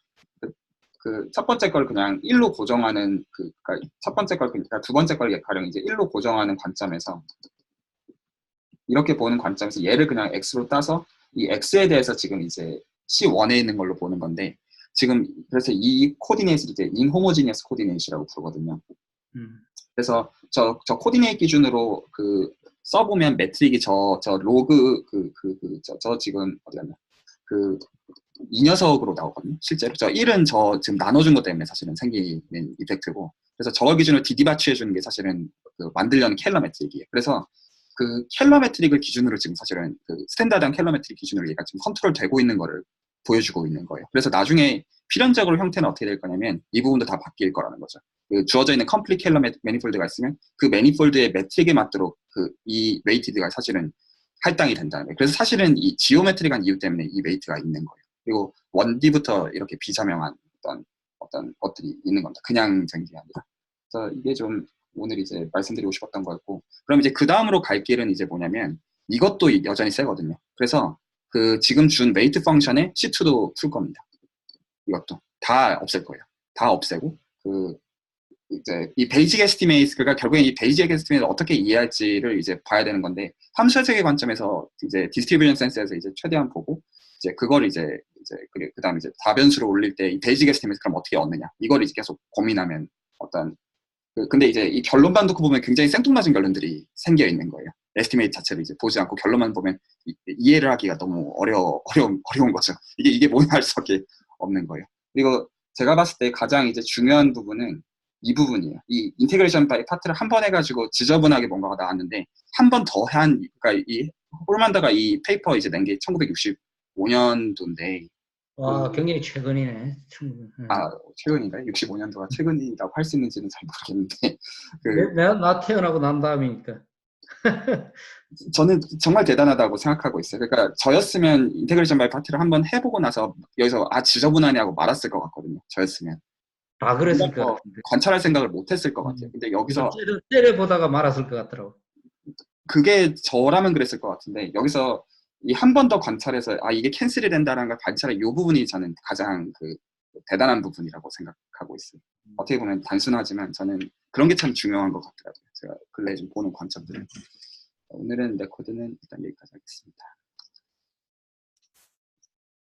그 첫 번째 걸 그냥 1로 고정하는 그러니까 첫 번째 걸 그러니까 두 번째 걸 가령 이제 1로 고정하는 관점에서 이렇게 보는 관점에서 얘를 그냥 X로 따서 이 X에 대해서 지금 이제 C1에 있는 걸로 보는 건데 지금 그래서 이 코디네이트를 이제 인호모지니어스 코디네이트라고 부르거든요. 그래서 저 코디네이트 기준으로 그 써보면 매트릭이 저 로그 저 지금 어디 갔나 그 이 녀석으로 나오거든요. 실제로 저 1은 저 지금 나눠준 것 때문에 사실은 생기는 이펙트고, 그래서 저걸 기준으로 디디바치해 주는 게 사실은 그 만들려는 켈러 매트릭이에요. 그래서 그 켈러 매트릭을 기준으로 지금 사실은 그 스탠다드한 켈러 매트릭 기준으로 얘가 지금 컨트롤 되고 있는 거를 보여주고 있는 거예요. 그래서 나중에 필연적으로 형태는 어떻게 될 거냐면 이 부분도 다 바뀔 거라는 거죠. 그 주어져 있는 컴플릿 켈러 매니폴드가 있으면 그 매니폴드의 매트릭에 맞도록 그 이 웨이티드가 사실은 할당이 된다는 거예요. 그래서 사실은 이 지오메트릭한 이유 때문에 이 웨이트가 있는 거예요. 그리고 1D부터 이렇게 비자명한 어떤 것들이 있는 겁니다. 그냥 된 게 아니라. 그래서 이게 좀 오늘 이제 말씀드리고 싶었던 거였고, 그럼 이제 그 다음으로 갈 길은 이제 뭐냐면 이것도 여전히 세거든요. 그래서 그 지금 준 웨이트 펑션의 C2도 풀 겁니다. 이것도 다 없앨 거예요. 다 없애고 그 이제 이 베이직 에스티메이트, 그러니까 결국엔 이 베이직 에스티메이트를 어떻게 이해할지를 이제 봐야 되는 건데, 함수의 세계 관점에서 이제 디스트리뷰션 센스에서 이제 최대한 보고 이제 그걸 이제 그다음에 이제 다변수를 올릴 때 이 베이직 에스티메이트 그럼 어떻게 얻느냐, 이걸 이제 계속 고민하면 어떤 근데 이제 이 결론만 놓고 보면 굉장히 생뚱맞은 결론들이 생겨 있는 거예요. 에스티메이트 자체를 이제 보지 않고 결론만 보면 이해를 하기가 너무 어려운 거죠. 이게 뭐냐 할 수밖에 없는 거예요. 그리고 제가 봤을 때 가장 이제 중요한 부분은 이 부분이에요. 이 인테그레이션 바이 파트를 한 번 해가지고 지저분하게 뭔가가 나왔는데 한 번 더 한, 그러니까 이 홀만더가 이 페이퍼 이제 낸 게 1965년도인데. 와, 굉장히 최근이네. 최근인가요? 65년도가 최근이라고 할 수 있는지는 잘 모르겠는데. 나 태어나고 난 다음이니까. 저는 정말 대단하다고 생각하고 있어요. 그러니까 저였으면 인테그레이션 바이 파트를 한번 해보고 나서 여기서 지저분하네 하고 말았을 것 같거든요. 저였으면. 다 그랬을 것 같은데. 관찰할 생각을 못 했을 것 같아요. 근데 여기서 째려보다가 말았을 것 같더라고. 그게 저라면 그랬을 것 같은데, 여기서 이 한 번 더 관찰해서 이게 캔슬이 된다는 걸 관찰해, 이 부분이 저는 가장 그 대단한 부분이라고 생각하고 있어요. 어떻게 보면 단순하지만 저는 그런 게 참 중요한 것 같더라고요. 제가 근래에 좀 보는 관점들은. 오늘은 레코드는 일단 여기까지 하겠습니다.